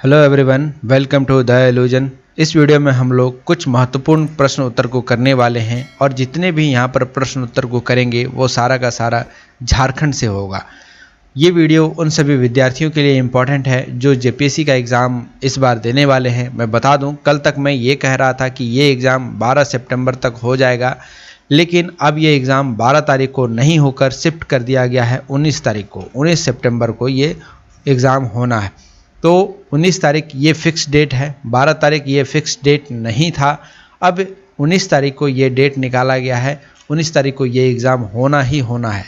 Hello everyone, welcome to the illusion. इस video में हम लोग कुछ महत्वपूर्ण प्रश्न उत्तर को करने वाले हैं और जितने भी यहाँ पर प्रश्न उत्तर को करेंगे वो सारा का सारा झारखंड से होगा। ये वीडियो उन सभी विद्यार्थियों के लिए इम्पॉर्टेंट है जो जेपीएससी का एग्ज़ाम इस बार देने वाले हैं। मैं बता दूं, कल तक मैं ये कह रहा था कि ये एग्ज़ाम 12 सितंबर तक हो जाएगा, लेकिन अब ये एग्ज़ाम 12 तारीख को नहीं होकर शिफ्ट कर दिया गया है 19 तारीख को। 19 सितंबर को ये एग्ज़ाम होना है। तो 19 तारीख ये फ़िक्स डेट है, 12 तारीख ये फ़िक्स डेट नहीं था। अब 19 तारीख को ये डेट निकाला गया है। 19 तारीख को ये एग्ज़ाम होना ही होना है।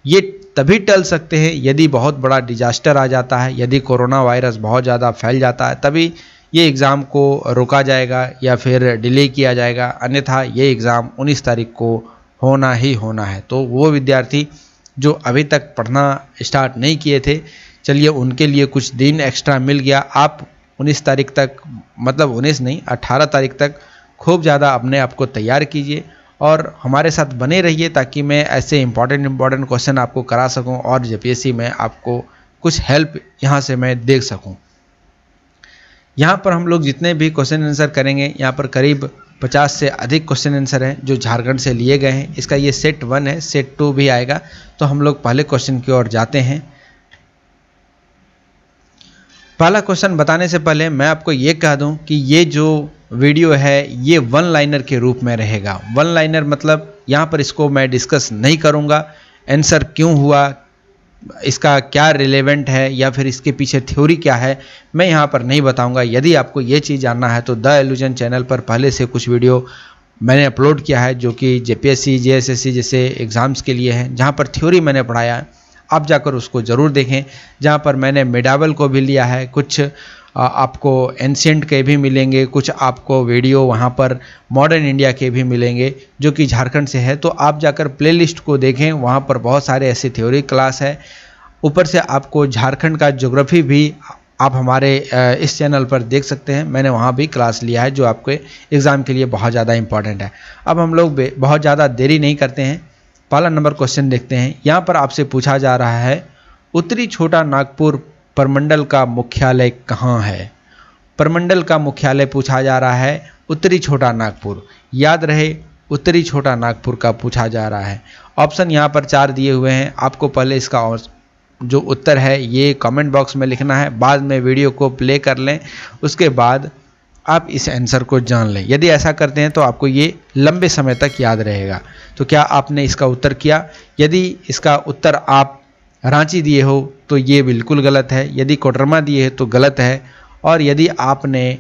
ये तभी टल सकते हैं यदि बहुत बड़ा डिजास्टर आ जाता है, यदि कोरोना वायरस बहुत ज़्यादा फैल जाता है, तभी ये एग्ज़ाम को रोका जाएगा या फिर डिले किया जाएगा। अन्यथा ये एग्ज़ाम 19 तारीख को होना ही होना है। तो वो विद्यार्थी जो अभी तक पढ़ना स्टार्ट नहीं किए थे, चलिए उनके लिए कुछ दिन एक्स्ट्रा मिल गया। आप 19 तारीख तक, मतलब 19 नहीं 18 तारीख तक खूब ज़्यादा अपने आप को तैयार कीजिए और हमारे साथ बने रहिए ताकि मैं ऐसे इम्पॉर्टेंट क्वेश्चन आपको करा सकूं और जेपीएससी में आपको कुछ हेल्प यहां से मैं दे सकूं। यहां पर हम लोग जितने भी क्वेश्चन आंसर करेंगे, यहां पर करीब 50 से अधिक क्वेश्चन आंसर हैं जो झारखंड से लिए गए हैं। इसका ये सेट 1 है, सेट 2 भी आएगा। तो हम लोग पहले क्वेश्चन की ओर जाते हैं। पहला क्वेश्चन बताने से पहले मैं आपको ये कह दूं कि ये जो वीडियो है ये वन लाइनर के रूप में रहेगा। वन लाइनर मतलब यहाँ पर इसको मैं डिस्कस नहीं करूँगा, आंसर क्यों हुआ, इसका क्या रिलेवेंट है या फिर इसके पीछे थ्योरी क्या है, मैं यहाँ पर नहीं बताऊँगा। यदि आपको ये चीज़ जानना है तो द इल्यूजन चैनल पर पहले से कुछ वीडियो मैंने अपलोड किया है जो कि जेपीएससी जेएसएससी जैसे एग्ज़ाम्स के लिए हैं, जहाँ पर थ्योरी मैंने पढ़ाया है। आप जाकर उसको ज़रूर देखें, जहाँ पर मैंने मेडावल को भी लिया है। कुछ आपको एंशिएंट के भी मिलेंगे, कुछ आपको वीडियो वहाँ पर मॉडर्न इंडिया के भी मिलेंगे जो कि झारखंड से है। तो आप जाकर प्लेलिस्ट को देखें, वहाँ पर बहुत सारे ऐसे थ्योरी क्लास है। ऊपर से आपको झारखंड का ज्योग्राफी भी आप हमारे इस चैनल पर देख सकते हैं। मैंने वहाँ भी क्लास लिया है जो आपके एग्ज़ाम के लिए बहुत ज़्यादा इंपॉर्टेंट है। अब हम लोग बहुत ज़्यादा देरी नहीं करते हैं, पहला नंबर क्वेश्चन देखते हैं। यहाँ पर आपसे पूछा जा रहा है, उत्तरी छोटा नागपुर प्रमंडल का मुख्यालय कहाँ है। प्रमंडल का मुख्यालय पूछा जा रहा है उत्तरी छोटा नागपुर। याद रहे, उत्तरी छोटा नागपुर का पूछा जा रहा है। ऑप्शन यहाँ पर 4 दिए हुए हैं। आपको पहले इसका जो उत्तर है ये कमेंट बॉक्स में लिखना है, बाद में वीडियो को प्ले कर लें, उसके बाद आप इस आंसर को जान लें। यदि ऐसा करते हैं तो आपको ये लंबे समय तक याद रहेगा। तो क्या आपने इसका उत्तर किया? यदि इसका उत्तर आप रांची दिए हो तो ये बिल्कुल गलत है, यदि कोडरमा दिए है तो गलत है, और यदि आपने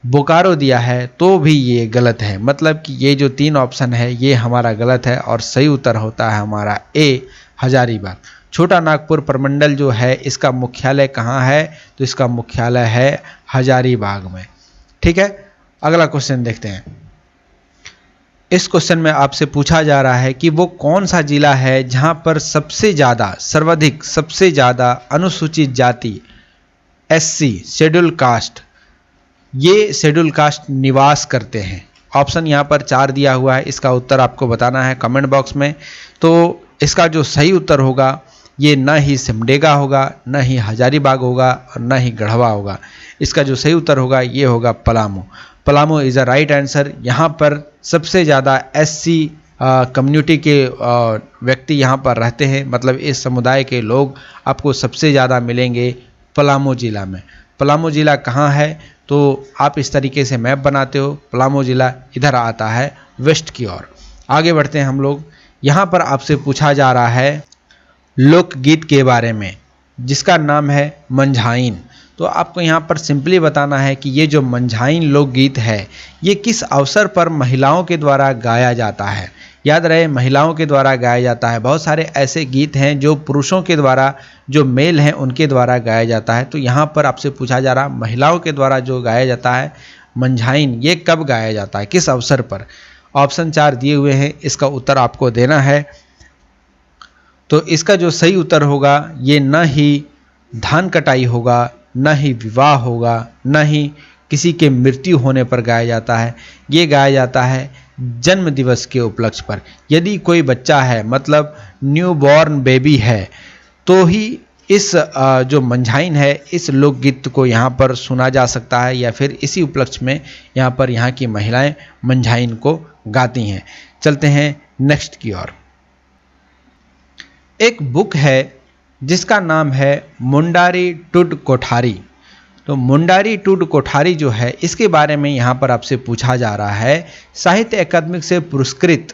बोकारो दिया है तो भी ये गलत है। मतलब कि ये जो 3 ऑप्शन है ये हमारा गलत है और सही उत्तर होता है हमारा ए, हजारीबाग। छोटा नागपुर प्रमंडल जो है इसका मुख्यालय कहाँ है? तो इसका मुख्यालय है हजारीबाग में। ठीक है, अगला क्वेश्चन देखते हैं। इस क्वेश्चन में आपसे पूछा जा रहा है कि वो कौन सा जिला है जहां पर सबसे ज़्यादा अनुसूचित जाति एससी शेड्यूल कास्ट, ये शेड्यूल कास्ट निवास करते हैं। ऑप्शन यहाँ पर 4 दिया हुआ है, इसका उत्तर आपको बताना है कमेंट बॉक्स में। तो इसका जो सही उत्तर होगा ये न ही सिमडेगा होगा, न ही हजारीबाग होगा और न ही गढ़वा होगा। इसका जो सही उत्तर होगा ये होगा Palamu. Palamu is a right answer. यहाँ पर सबसे ज़्यादा एससी कम्युनिटी के व्यक्ति यहाँ पर रहते हैं, मतलब इस समुदाय के लोग आपको सबसे ज़्यादा मिलेंगे पलामू ज़िला में। पलामू ज़िला कहाँ है? तो आप इस तरीके से मैप बनाते हो, पलामू ज़िला इधर आता है वेस्ट की ओर। आगे बढ़ते हैं हम लोग। यहाँ पर आपसे पूछा जा रहा है लोकगीत के बारे में जिसका नाम है मंझाइन। तो आपको यहाँ पर सिंपली बताना है कि ये जो मंझाइन लोकगीत है ये किस अवसर पर महिलाओं के द्वारा गाया जाता है। याद रहे, महिलाओं के द्वारा गाया जाता है। बहुत सारे ऐसे गीत हैं जो पुरुषों के द्वारा, जो मेल हैं उनके द्वारा गाया जाता है। तो यहाँ पर आपसे पूछा जा रहा महिलाओं के द्वारा जो गाया जाता है मंझाइन, ये कब गाया जाता है, किस अवसर पर? ऑप्शन 4 दिए हुए हैं, इसका उत्तर आपको देना है। तो इसका जो सही उत्तर होगा ये न ही धान कटाई होगा, न ही विवाह होगा, न ही किसी के मृत्यु होने पर गाया जाता है। ये गाया जाता है जन्म दिवस के उपलक्ष्य पर। यदि कोई बच्चा है, मतलब न्यू बॉर्न बेबी है, तो ही इस जो मंझाइन है इस लोकगीत को यहाँ पर सुना जा सकता है, या फिर इसी उपलक्ष्य में यहाँ पर यहाँ की महिलाएं मंझाइन को गाती हैं। चलते हैं नेक्स्ट की ओर। एक बुक है जिसका नाम है मुंडारी टुड कोठारी। तो मुंडारी टुड कोठारी जो है इसके बारे में यहाँ पर आपसे पूछा जा रहा है। साहित्य अकादमी से पुरस्कृत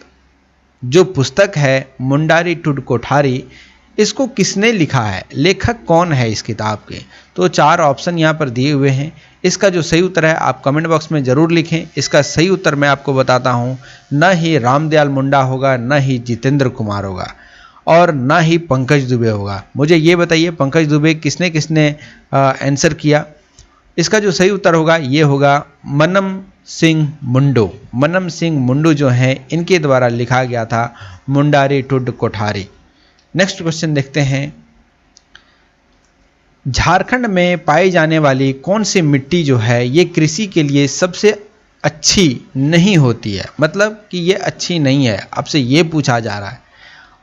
जो पुस्तक है मुंडारी टुड कोठारी, इसको किसने लिखा है, लेखक कौन है इस किताब के? तो 4 ऑप्शन यहाँ पर दिए हुए हैं। इसका जो सही उत्तर है आप कमेंट बॉक्स में ज़रूर लिखें। इसका सही उत्तर मैं आपको बताता हूँ, न ही रामदयाल मुंडा होगा, न ही जितेंद्र कुमार होगा, और न ही पंकज दुबे होगा। मुझे ये बताइए पंकज दुबे किसने किसने आंसर किया? इसका जो सही उत्तर होगा ये होगा मनम सिंह मुंडो। मनम सिंह मुंडो जो हैं इनके द्वारा लिखा गया था मुंडारी टुड कोठारी। नेक्स्ट क्वेश्चन देखते हैं। झारखंड में पाई जाने वाली कौन सी मिट्टी जो है ये कृषि के लिए सबसे अच्छी नहीं होती है, मतलब कि ये अच्छी नहीं है, आपसे ये पूछा जा रहा है।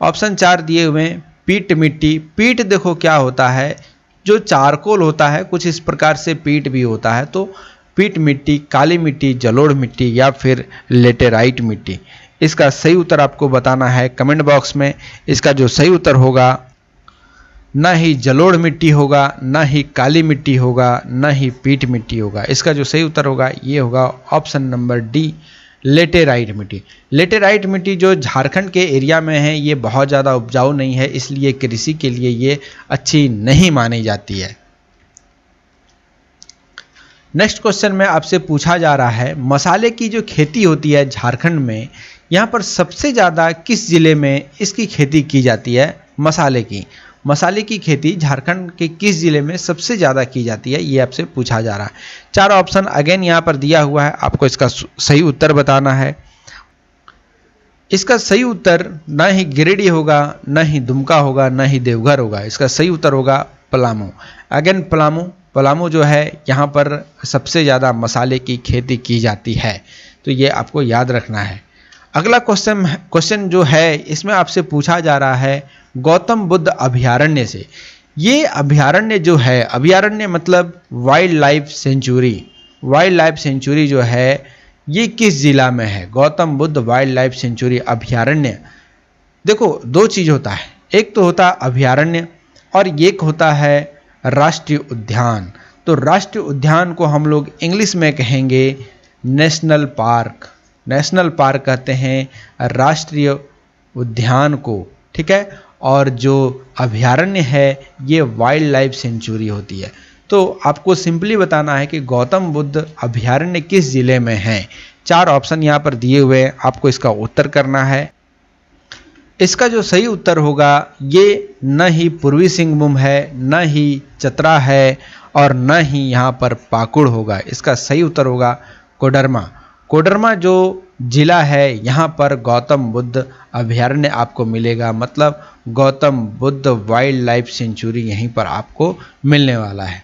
ऑप्शन 4 दिए हुए हैं। पीट मिट्टी। पीट देखो क्या होता है, जो चारकोल होता है कुछ इस प्रकार से पीट भी होता है। तो पीट मिट्टी, काली मिट्टी, जलोढ़ मिट्टी या फिर लेटेराइट मिट्टी। इसका सही उत्तर आपको बताना है कमेंट बॉक्स में। इसका जो सही उत्तर होगा ना ही जलोढ़ मिट्टी होगा, ना ही काली मिट्टी होगा, ना ही पीट मिट्टी होगा। इसका जो सही उत्तर होगा ये होगा ऑप्शन नंबर डी, लेटेराइट मिट्टी। लेटेराइट मिट्टी जो झारखंड के एरिया में है ये बहुत ज़्यादा उपजाऊ नहीं है, इसलिए कृषि के लिए ये अच्छी नहीं मानी जाती है। नेक्स्ट क्वेश्चन में आपसे पूछा जा रहा है, मसाले की जो खेती होती है झारखंड में, यहाँ पर सबसे ज़्यादा किस ज़िले में इसकी खेती की जाती है? मसाले की खेती झारखंड के किस ज़िले में सबसे ज़्यादा की जाती है, ये आपसे पूछा जा रहा है। 4 ऑप्शन अगेन यहाँ पर दिया हुआ है, आपको इसका सही उत्तर बताना है। इसका सही उत्तर ना ही गिरिडीह होगा, ना ही दुमका होगा, ना ही देवघर होगा। इसका सही उत्तर होगा पलामू। अगेन पलामू जो है यहाँ पर सबसे ज़्यादा मसाले की खेती की जाती है, तो ये आपको याद रखना है। अगला क्वेश्चन जो है इसमें आपसे पूछा जा रहा है गौतम बुद्ध अभयारण्य से। ये अभयारण्य जो है, अभयारण्य मतलब wild life sanctuary. Wild life sanctuary जो है ये किस जिला में है? Gautam Buddha wild life sanctuary अभयारण्य। देखो 2 चीज़ होता है, एक तो होता है अभयारण्य और एक होता है राष्ट्रीय उद्यान। तो राष्ट्रीय उद्यान को हम लोग इंग्लिश में कहेंगे नेशनल पार्क। नेशनल पार्क कहते हैं राष्ट्रीय उद्यान को, ठीक है। और जो अभयारण्य है ये वाइल्ड लाइफ सेंचुरी होती है। तो आपको सिंपली बताना है कि गौतम बुद्ध अभयारण्य किस जिले में है। 4 ऑप्शन यहाँ पर दिए हुए हैं, आपको इसका उत्तर करना है। इसका जो सही उत्तर होगा ये न ही पूर्वी सिंहभूम है, न ही चतरा है, और न ही यहाँ पर पाकुड़ होगा। इसका सही उत्तर होगा कोडरमा। कोडरमा जो जिला है यहाँ पर गौतम बुद्ध अभयारण्य आपको मिलेगा, मतलब Gautam Buddha wild life sanctuary यहीं पर आपको मिलने वाला है।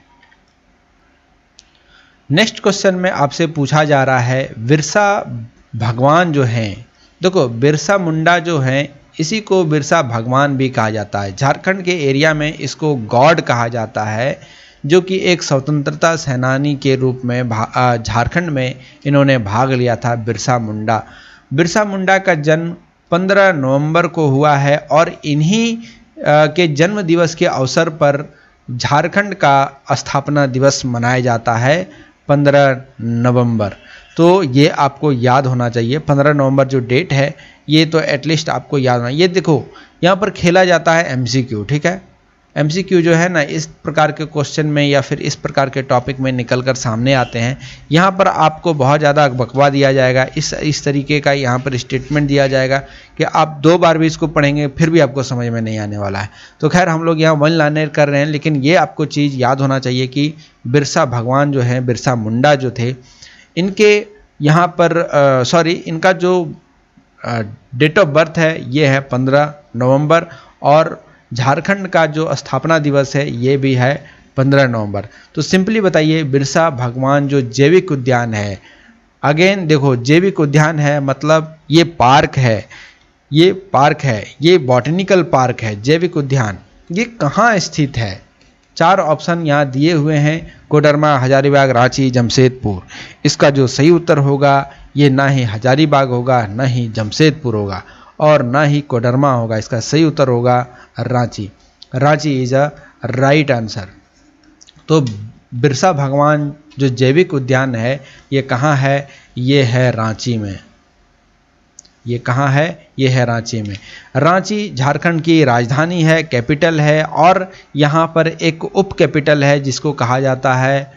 नेक्स्ट क्वेश्चन में आपसे पूछा जा रहा है बिरसा भगवान जो हैं, देखो बिरसा मुंडा जो हैं इसी को बिरसा भगवान भी कहा जाता है। झारखंड के एरिया में इसको गॉड कहा जाता है, जो कि एक स्वतंत्रता सेनानी के रूप में झारखंड में इन्होंने भाग लिया था। बिरसा मुंडा का जन्म 15 नवंबर को हुआ है और इन्हीं के जन्म दिवस के अवसर पर झारखंड का स्थापना दिवस मनाया जाता है 15 नवंबर। तो ये आपको याद होना चाहिए, 15 नवंबर जो डेट है ये तो एटलीस्ट आपको याद होना। ये देखो यहाँ पर खेला जाता है एमसीक्यू, ठीक है। एमसीक्यू जो है ना इस प्रकार के क्वेश्चन में या फिर इस प्रकार के टॉपिक में निकल कर सामने आते हैं। यहाँ पर आपको बहुत ज़्यादा बकवा दिया जाएगा, इस तरीके का यहाँ पर स्टेटमेंट दिया जाएगा कि आप 2 बार भी इसको पढ़ेंगे फिर भी आपको समझ में नहीं आने वाला है। तो खैर हम लोग यहाँ वन लाइनर कर रहे हैं, लेकिन ये आपको चीज़ याद होना चाहिए कि बिरसा भगवान जो है, बिरसा मुंडा जो थे, इनके यहाँ पर इनका जो डेट ऑफ बर्थ है ये है 15 नवंबर और झारखंड का जो स्थापना दिवस है ये भी है 15 नवंबर। तो सिंपली बताइए बिरसा भगवान जो जैविक उद्यान है, अगेन देखो जैविक उद्यान है मतलब ये पार्क है, ये बॉटनिकल पार्क है जैविक उद्यान, ये कहाँ स्थित है? 4 ऑप्शन यहाँ दिए हुए हैं, कोडरमा, हजारीबाग, रांची, जमशेदपुर। इसका जो सही उत्तर होगा ये ना ही हजारीबाग होगा, ना ही जमशेदपुर होगा और ना ही कोडरमा होगा। इसका सही उत्तर होगा Ranchi. Ranchi is a right answer. तो बिरसा भगवान जो जैविक उद्यान है ये कहाँ है? ये है रांची में। ये कहाँ है? ये है रांची में। रांची झारखंड की राजधानी है, कैपिटल है और यहाँ पर एक उप कैपिटल है जिसको कहा जाता है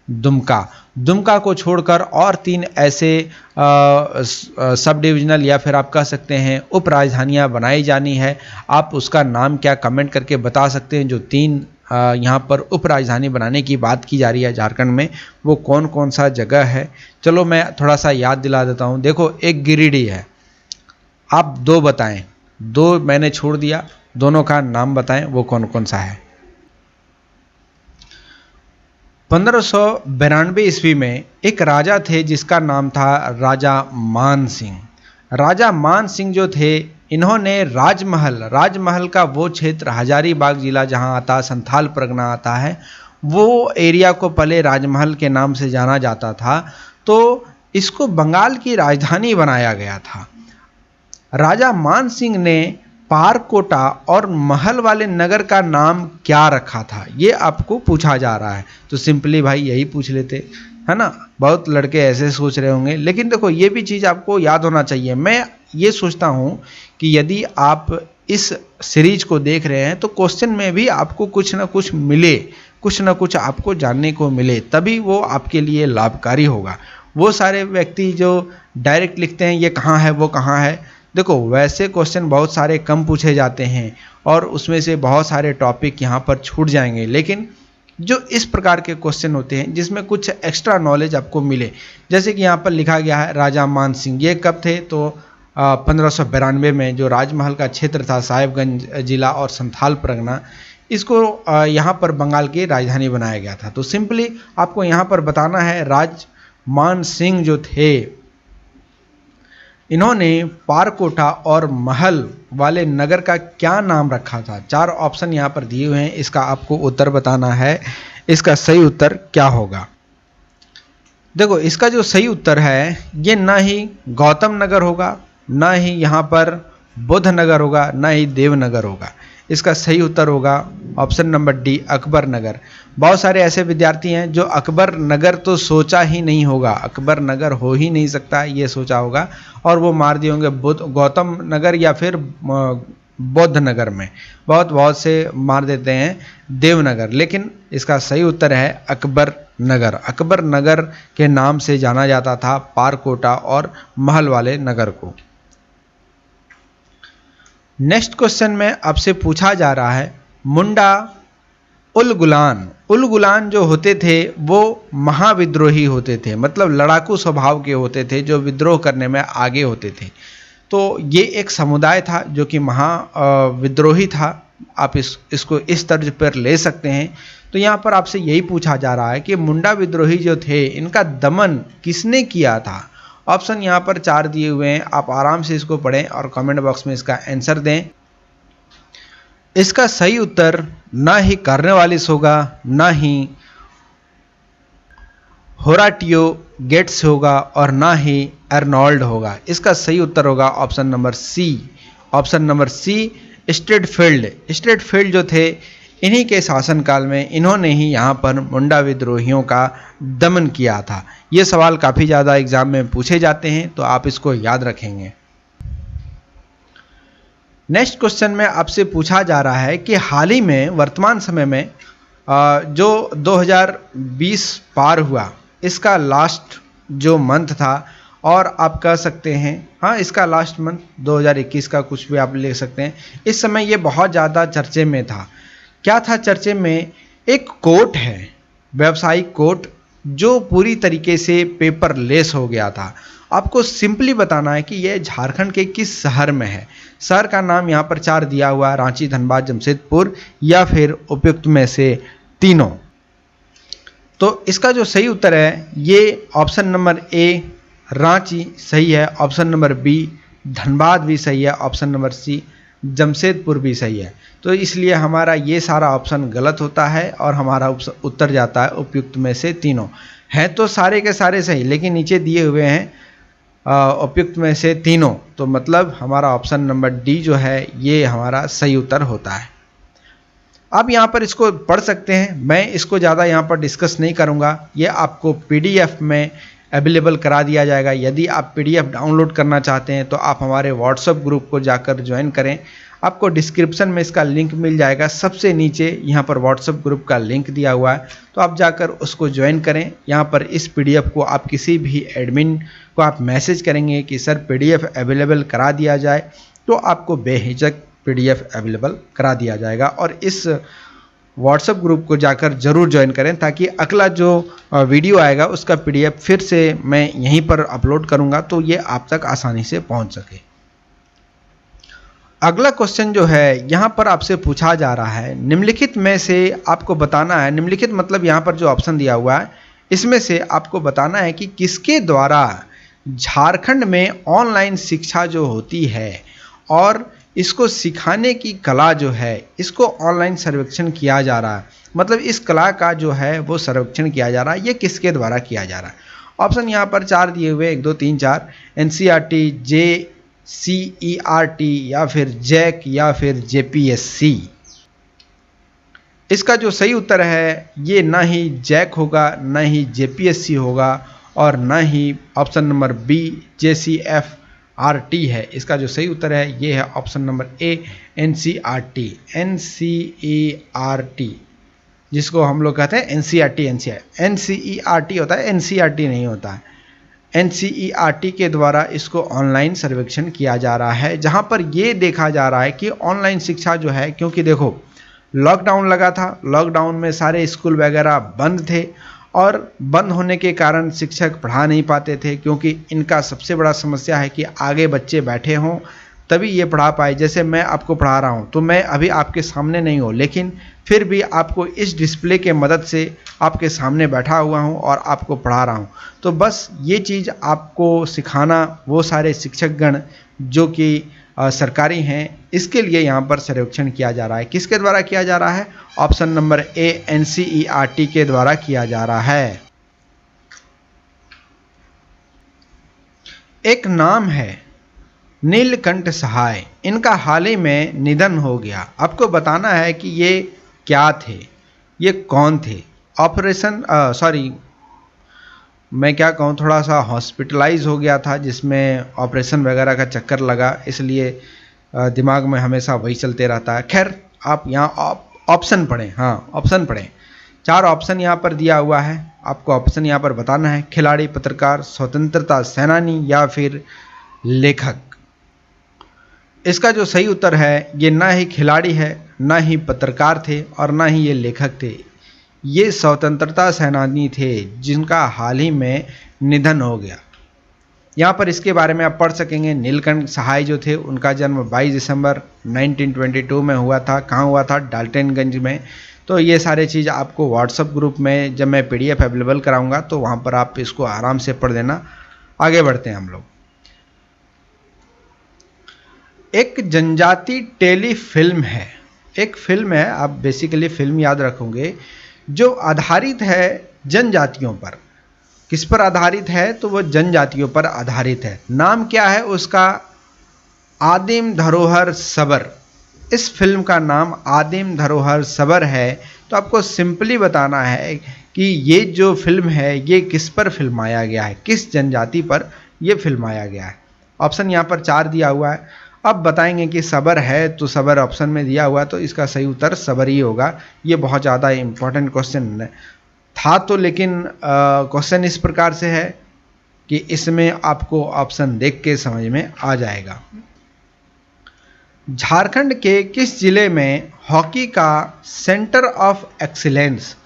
दुमका। दुमका को छोड़कर और 3 ऐसे सब डिविजनल या फिर आप कह सकते हैं उप राजधानियाँ बनाई जानी है। आप उसका नाम क्या कमेंट करके बता सकते हैं। जो 3 यहाँ पर उप राजधानी बनाने की बात की जा रही है झारखंड में, वो कौन कौन सा जगह है? चलो मैं थोड़ा सा याद दिला देता हूँ। देखो, एक गिरिडीह है, आप 2 बताएं। 2 मैंने छोड़ दिया, दोनों का नाम बताएं वो कौन कौन सा है। 1592 ईस्वी में एक राजा थे जिसका नाम था राजा मान सिंह। राजा मान सिंह जो थे, इन्होंने राजमहल का वो क्षेत्र, हजारीबाग जिला जहां आता, संथाल परगना आता है, वो एरिया को पहले राजमहल के नाम से जाना जाता था। तो इसको बंगाल की राजधानी बनाया गया था। राजा मान सिंह ने पारकोटा और महल वाले नगर का नाम क्या रखा था, ये आपको पूछा जा रहा है। तो सिंपली भाई यही पूछ लेते, है ना। बहुत लड़के ऐसे सोच रहे होंगे, लेकिन देखो ये भी चीज़ आपको याद होना चाहिए। मैं ये सोचता हूँ कि यदि आप इस सीरीज को देख रहे हैं तो क्वेश्चन में भी आपको कुछ ना कुछ मिले, कुछ ना कुछ आपको जानने को मिले, तभी वो आपके लिए लाभकारी होगा। वो सारे व्यक्ति जो डायरेक्ट लिखते हैं ये कहाँ है वो कहाँ है, देखो वैसे क्वेश्चन बहुत सारे कम पूछे जाते हैं और उसमें से बहुत सारे टॉपिक यहाँ पर छूट जाएंगे, लेकिन जो इस प्रकार के क्वेश्चन होते हैं जिसमें कुछ एक्स्ट्रा नॉलेज आपको मिले, जैसे कि यहाँ पर लिखा गया है राजा मान सिंह, ये कब थे? तो 1592 में जो राजमहल का क्षेत्र था, साहिबगंज जिला और संथाल परगना, इसको यहाँ पर बंगाल की राजधानी बनाया गया था। तो सिंपली आपको यहाँ पर बताना है राज मान सिंह जो थे, इन्होंने पारकोटा और महल वाले नगर का क्या नाम रखा था? 4 ऑप्शन यहाँ पर दिए हुए हैं, इसका आपको उत्तर बताना है। इसका सही उत्तर क्या होगा? देखो, इसका जो सही उत्तर है ये ना ही गौतम नगर होगा, ना ही यहाँ पर बुद्ध नगर होगा, ना ही देवनगर होगा। इसका सही उत्तर होगा option number D, Akbar Nagar. बहुत सारे ऐसे विद्यार्थी हैं जो अकबर नगर तो सोचा ही नहीं होगा, अकबर नगर हो ही नहीं सकता ये सोचा होगा, और वो मार दिए होंगे गौतम नगर या फिर बौद्ध नगर में, बहुत से मार देते हैं देवनगर। लेकिन इसका सही उत्तर है अकबर नगर। अकबर नगर के नाम से जाना जाता था पारकोटा और महल वाले नगर को। नेक्स्ट क्वेश्चन में आपसे पूछा जा रहा है, मुंडा उल गुलान जो होते थे वो महाविद्रोही होते थे, मतलब लड़ाकू स्वभाव के होते थे, जो विद्रोह करने में आगे होते थे। तो ये एक समुदाय था जो कि विद्रोही था, आप इसको इस तर्ज पर ले सकते हैं। तो यहाँ पर आपसे यही पूछा जा रहा है कि मुंडा विद्रोही जो थे इनका दमन किसने किया था? ऑप्शन यहाँ पर 4 दिए हुए हैं, आप आराम से इसको पढ़ें और कमेंट बॉक्स में इसका आंसर दें। इसका सही उत्तर ना ही कार्नवालिस होगा, ना ही होराटियो गेट्स होगा और ना ही अर्नोल्ड होगा। इसका सही उत्तर होगा option number C. Option number C, Stratfield जो थे, इन्हीं के शासनकाल में इन्होंने ही यहाँ पर मुंडा विद्रोहियों का दमन किया था। ये सवाल काफ़ी ज़्यादा एग्जाम में पूछे जाते हैं, तो आप इसको याद रखेंगे। नेक्स्ट क्वेश्चन में आपसे पूछा जा रहा है कि हाल ही में वर्तमान समय में जो 2020 पार हुआ, इसका लास्ट जो मंथ था, और आप कह सकते हैं हाँ इसका लास्ट मंथ 2021 का, कुछ भी आप ले सकते हैं। इस समय ये बहुत ज़्यादा चर्चे में था। क्या था चर्चे में? एक कोर्ट है, व्यावसायिक कोर्ट, जो पूरी तरीके से पेपरलेस हो गया था। आपको सिंपली बताना है कि यह झारखंड के किस शहर में है। शहर का नाम यहाँ पर 4 दिया हुआ है, रांची, धनबाद, जमशेदपुर या फिर उपयुक्त में से तीनों। तो इसका जो सही उत्तर है ये ऑप्शन नंबर ए रांची सही है, ऑप्शन नंबर बी धनबाद भी सही है, ऑप्शन नंबर सी जमशेदपुर भी सही है। तो इसलिए हमारा ये सारा ऑप्शन गलत होता है और हमारा उत्तर जाता है उपयुक्त में से तीनों। हैं तो सारे के सारे सही, लेकिन नीचे दिए हुए हैं उपयुक्त में से तीनों, तो मतलब हमारा ऑप्शन नंबर डी जो है ये हमारा सही उत्तर होता है। आप यहाँ पर इसको पढ़ सकते हैं, मैं इसको ज़्यादा यहाँ पर डिस्कस नहीं करूँगा, ये आपको पीडीएफ में अवेलेबल करा दिया जाएगा। यदि आप पीडीएफ डाउनलोड करना चाहते हैं तो आप हमारे व्हाट्सएप ग्रुप को जाकर ज्वाइन करें, आपको डिस्क्रिप्शन में इसका लिंक मिल जाएगा, सबसे नीचे यहाँ पर व्हाट्सएप ग्रुप का लिंक दिया हुआ है, तो आप जाकर उसको ज्वाइन करें। यहाँ पर इस पीडीएफ को आप किसी भी एडमिन को आप मैसेज करेंगे कि सर पीडीएफ अवेलेबल करा दिया जाए, तो आपको बेहिचक पीडीएफ अवेलेबल करा दिया जाएगा। और इस व्हाट्सएप ग्रुप को जाकर ज़रूर ज्वाइन करें, ताकि अगला जो वीडियो आएगा उसका पीडीएफ फिर से मैं यहीं पर अपलोड करूँगा, तो ये आप तक आसानी से पहुँच सके। अगला क्वेश्चन जो है यहाँ पर आपसे पूछा जा रहा है, निम्नलिखित में से आपको बताना है, निम्नलिखित मतलब यहाँ पर जो ऑप्शन दिया हुआ है इसमें से आपको बताना है कि किसके द्वारा झारखंड में ऑनलाइन शिक्षा जो होती है और इसको सिखाने की कला जो है इसको ऑनलाइन सर्वेक्षण किया जा रहा है, मतलब इस कला का जो है वो सर्वेक्षण किया जा रहा है, ये किसके द्वारा किया जा रहा है। ऑप्शन यहाँ पर 4 दिए हुए 1 2 3 4, एनसीईआरटी, JCERT या फिर जैक या फिर JPSC। इसका जो सही उत्तर है ये ना ही जैक होगा, ना ही JPSC होगा और ना ही ऑप्शन नंबर बी JCFRT है। इसका जो सही उत्तर है ये है ऑप्शन नंबर ए NCERT। NCERT जिसको हम लोग कहते हैं NCERT होता है, NCERT नहीं होता है। NCERT के द्वारा इसको ऑनलाइन सर्वेक्षण किया जा रहा है, जहां पर ये देखा जा रहा है कि ऑनलाइन शिक्षा जो है, क्योंकि देखो लॉकडाउन लगा था, लॉकडाउन में सारे स्कूल वगैरह बंद थे और बंद होने के कारण शिक्षक पढ़ा नहीं पाते थे, क्योंकि इनका सबसे बड़ा समस्या है कि आगे बच्चे बैठे हों तभी ये पढ़ा पाए। जैसे मैं आपको पढ़ा रहा हूँ तो मैं अभी आपके सामने नहीं हूँ, लेकिन फिर भी आपको इस डिस्प्ले के मदद से आपके सामने बैठा हुआ हूँ और आपको पढ़ा रहा हूँ। तो बस ये चीज़ आपको सिखाना वो सारे शिक्षकगण जो कि सरकारी हैं, इसके लिए यहाँ पर सर्वेक्षण किया जा रहा है। किसके द्वारा किया जा रहा है? ऑप्शन नंबर ए NCERT के द्वारा किया जा रहा है। एक नाम है नीलकंठ सहाय, इनका हाल ही में निधन हो गया। आपको बताना है कि ये क्या थे, ये कौन थे। मैं क्या कहूँ, थोड़ा सा हॉस्पिटलाइज हो गया था, जिसमें ऑपरेशन वगैरह का चक्कर लगा, इसलिए दिमाग में हमेशा वही चलते रहता है। खैर आप यहाँ ऑप्शन पढ़ें, हाँ ऑप्शन पढ़ें। 4 ऑप्शन यहाँ पर दिया हुआ है, आपको ऑप्शन यहाँ पर बताना है। खिलाड़ी, पत्रकार, स्वतंत्रता सेनानी या फिर लेखक। इसका जो सही उत्तर है ये ना ही खिलाड़ी है, ना ही पत्रकार थे और ना ही ये लेखक थे, ये स्वतंत्रता सेनानी थे जिनका हाल ही में निधन हो गया। यहाँ पर इसके बारे में आप पढ़ सकेंगे। नीलकंठ सहाय जो थे उनका जन्म 22 दिसंबर 1922 में हुआ था। कहाँ हुआ था? डाल्टनगंज में। तो ये सारे चीज़ आपको व्हाट्सएप ग्रुप में जब मैं PDF अवेलेबल कराऊंगा तो वहाँ पर आप इसको आराम से पढ़ लेना। आगे बढ़ते हैं हम लोग। एक जनजाति टेली फिल्म है, एक फिल्म है, आप बेसिकली फिल्म याद रखोगे, जो आधारित है जनजातियों पर। किस पर आधारित है? तो वो जनजातियों पर आधारित है। नाम क्या है उसका? आदिम धरोहर सबर। इस फिल्म का नाम आदिम धरोहर सबर है। तो आपको सिंपली बताना है कि ये जो फिल्म है ये किस पर फिल्माया गया है, किस जनजाति पर ये फिल्माया गया है। ऑप्शन यहाँ पर 4 दिया हुआ है। अब बताएंगे कि सबर है, तो सबर ऑप्शन में दिया हुआ, तो इसका सही उत्तर सबर ही होगा। ये बहुत ज़्यादा इंपॉर्टेंट क्वेश्चन था तो, लेकिन क्वेश्चन इस प्रकार से है कि इसमें आपको ऑप्शन देख के समझ में आ जाएगा। झारखंड के किस जिले में हॉकी का सेंटर ऑफ एक्सीलेंस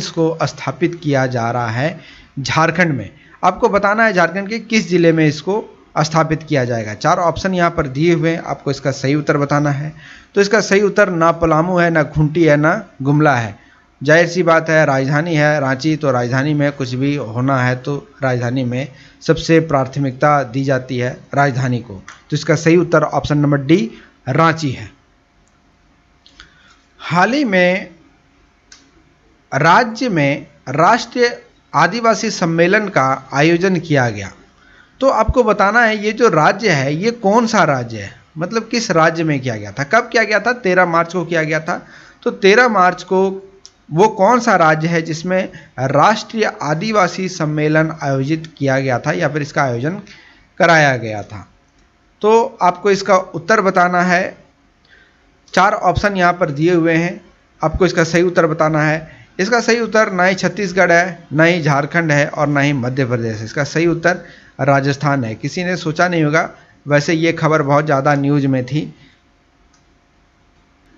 को स्थापित किया जा रहा है? झारखंड में। आपको बताना है झारखंड के किस जिले में इसको स्थापित किया जाएगा। 4 ऑप्शन यहाँ पर दिए हुए हैं, आपको इसका सही उत्तर बताना है। तो इसका सही उत्तर ना पलामू है, ना खूंटी है, ना गुमला है। जाहिर सी बात है, राजधानी है रांची, तो राजधानी में कुछ भी होना है तो राजधानी में सबसे प्राथमिकता दी जाती है राजधानी को। तो इसका सही उत्तर ऑप्शन नंबर डी रांची है। हाल ही में राज्य में राष्ट्रीय आदिवासी सम्मेलन का आयोजन किया गया। तो आपको बताना है ये जो राज्य है ये कौन सा राज्य है, मतलब किस राज्य में किया गया था, कब किया गया था, 13 मार्च को किया गया था। तो 13 मार्च को वो कौन सा राज्य है जिसमें राष्ट्रीय आदिवासी सम्मेलन आयोजित किया गया था या फिर इसका आयोजन कराया गया था। तो आपको इसका उत्तर बताना है। 4 ऑप्शन यहाँ पर दिए हुए हैं, आपको इसका सही उत्तर बताना है। इसका सही उत्तर ना ही छत्तीसगढ़ है, ना ही झारखंड है और ना ही मध्य प्रदेश है। इसका सही उत्तर राजस्थान है। किसी ने सोचा नहीं होगा, वैसे ये खबर बहुत ज़्यादा न्यूज में थी।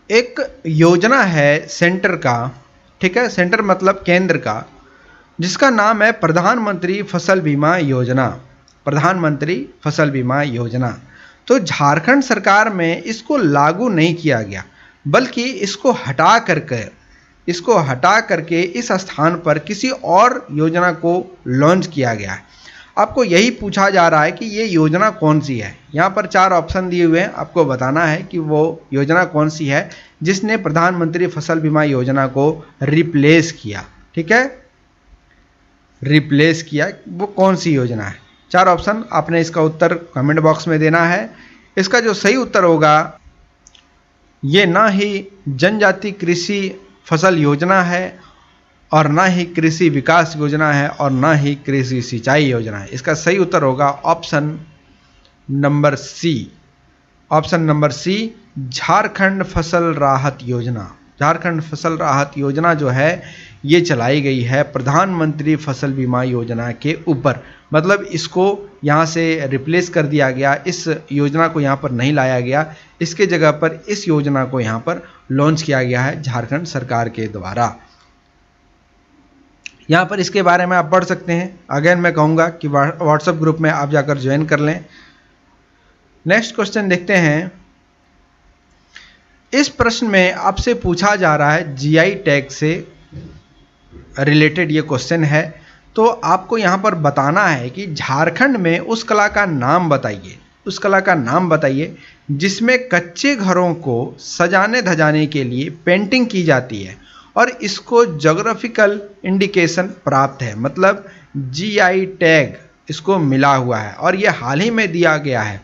एक योजना है सेंटर का, ठीक है, सेंटर मतलब केंद्र का, जिसका नाम है प्रधानमंत्री फसल बीमा योजना। प्रधानमंत्री फसल बीमा योजना। तो झारखंड सरकार में इसको लागू नहीं किया गया, बल्कि इसको हटा करके इस स्थान पर किसी और योजना को लॉन्च किया गया है। आपको यही पूछा जा रहा है कि ये योजना कौन सी है। यहाँ पर 4 ऑप्शन दिए हुए हैं, आपको बताना है कि वो योजना कौन सी है जिसने प्रधानमंत्री फसल बीमा योजना को रिप्लेस किया। ठीक है, रिप्लेस किया, वो कौन सी योजना है। 4 ऑप्शन, आपने इसका उत्तर कमेंट बॉक्स में देना है। इसका जो सही उत्तर होगा, ये ना ही जनजाति कृषि फसल योजना है और ना ही कृषि विकास योजना है और ना ही कृषि सिंचाई योजना है। इसका सही उत्तर होगा option number C. Option number C, Jharkhand फसल राहत योजना। झारखंड फसल राहत योजना जो है ये चलाई गई है प्रधानमंत्री फसल बीमा योजना के ऊपर। मतलब इसको यहाँ से रिप्लेस कर दिया गया, इस योजना को यहाँ पर नहीं लाया गया, इसके जगह पर इस योजना को यहाँ पर लॉन्च किया गया है झारखंड सरकार के द्वारा। यहाँ पर इसके बारे में आप पढ़ सकते हैं। अगेन मैं कहूँगा कि व्हाट्सएप ग्रुप में आप जाकर ज्वाइन कर लें। नेक्स्ट क्वेश्चन देखते हैं। इस प्रश्न में आपसे पूछा जा रहा है जीआई टैग से रिलेटेड ये क्वेश्चन है। तो आपको यहाँ पर बताना है कि झारखंड में उस कला का नाम बताइए, उस कला का नाम बताइए जिसमें कच्चे घरों को सजाने धजाने के लिए पेंटिंग की जाती है और इसको ज्योग्राफिकल इंडिकेशन प्राप्त है, मतलब जीआई टैग इसको मिला हुआ है और ये हाल ही में दिया गया है।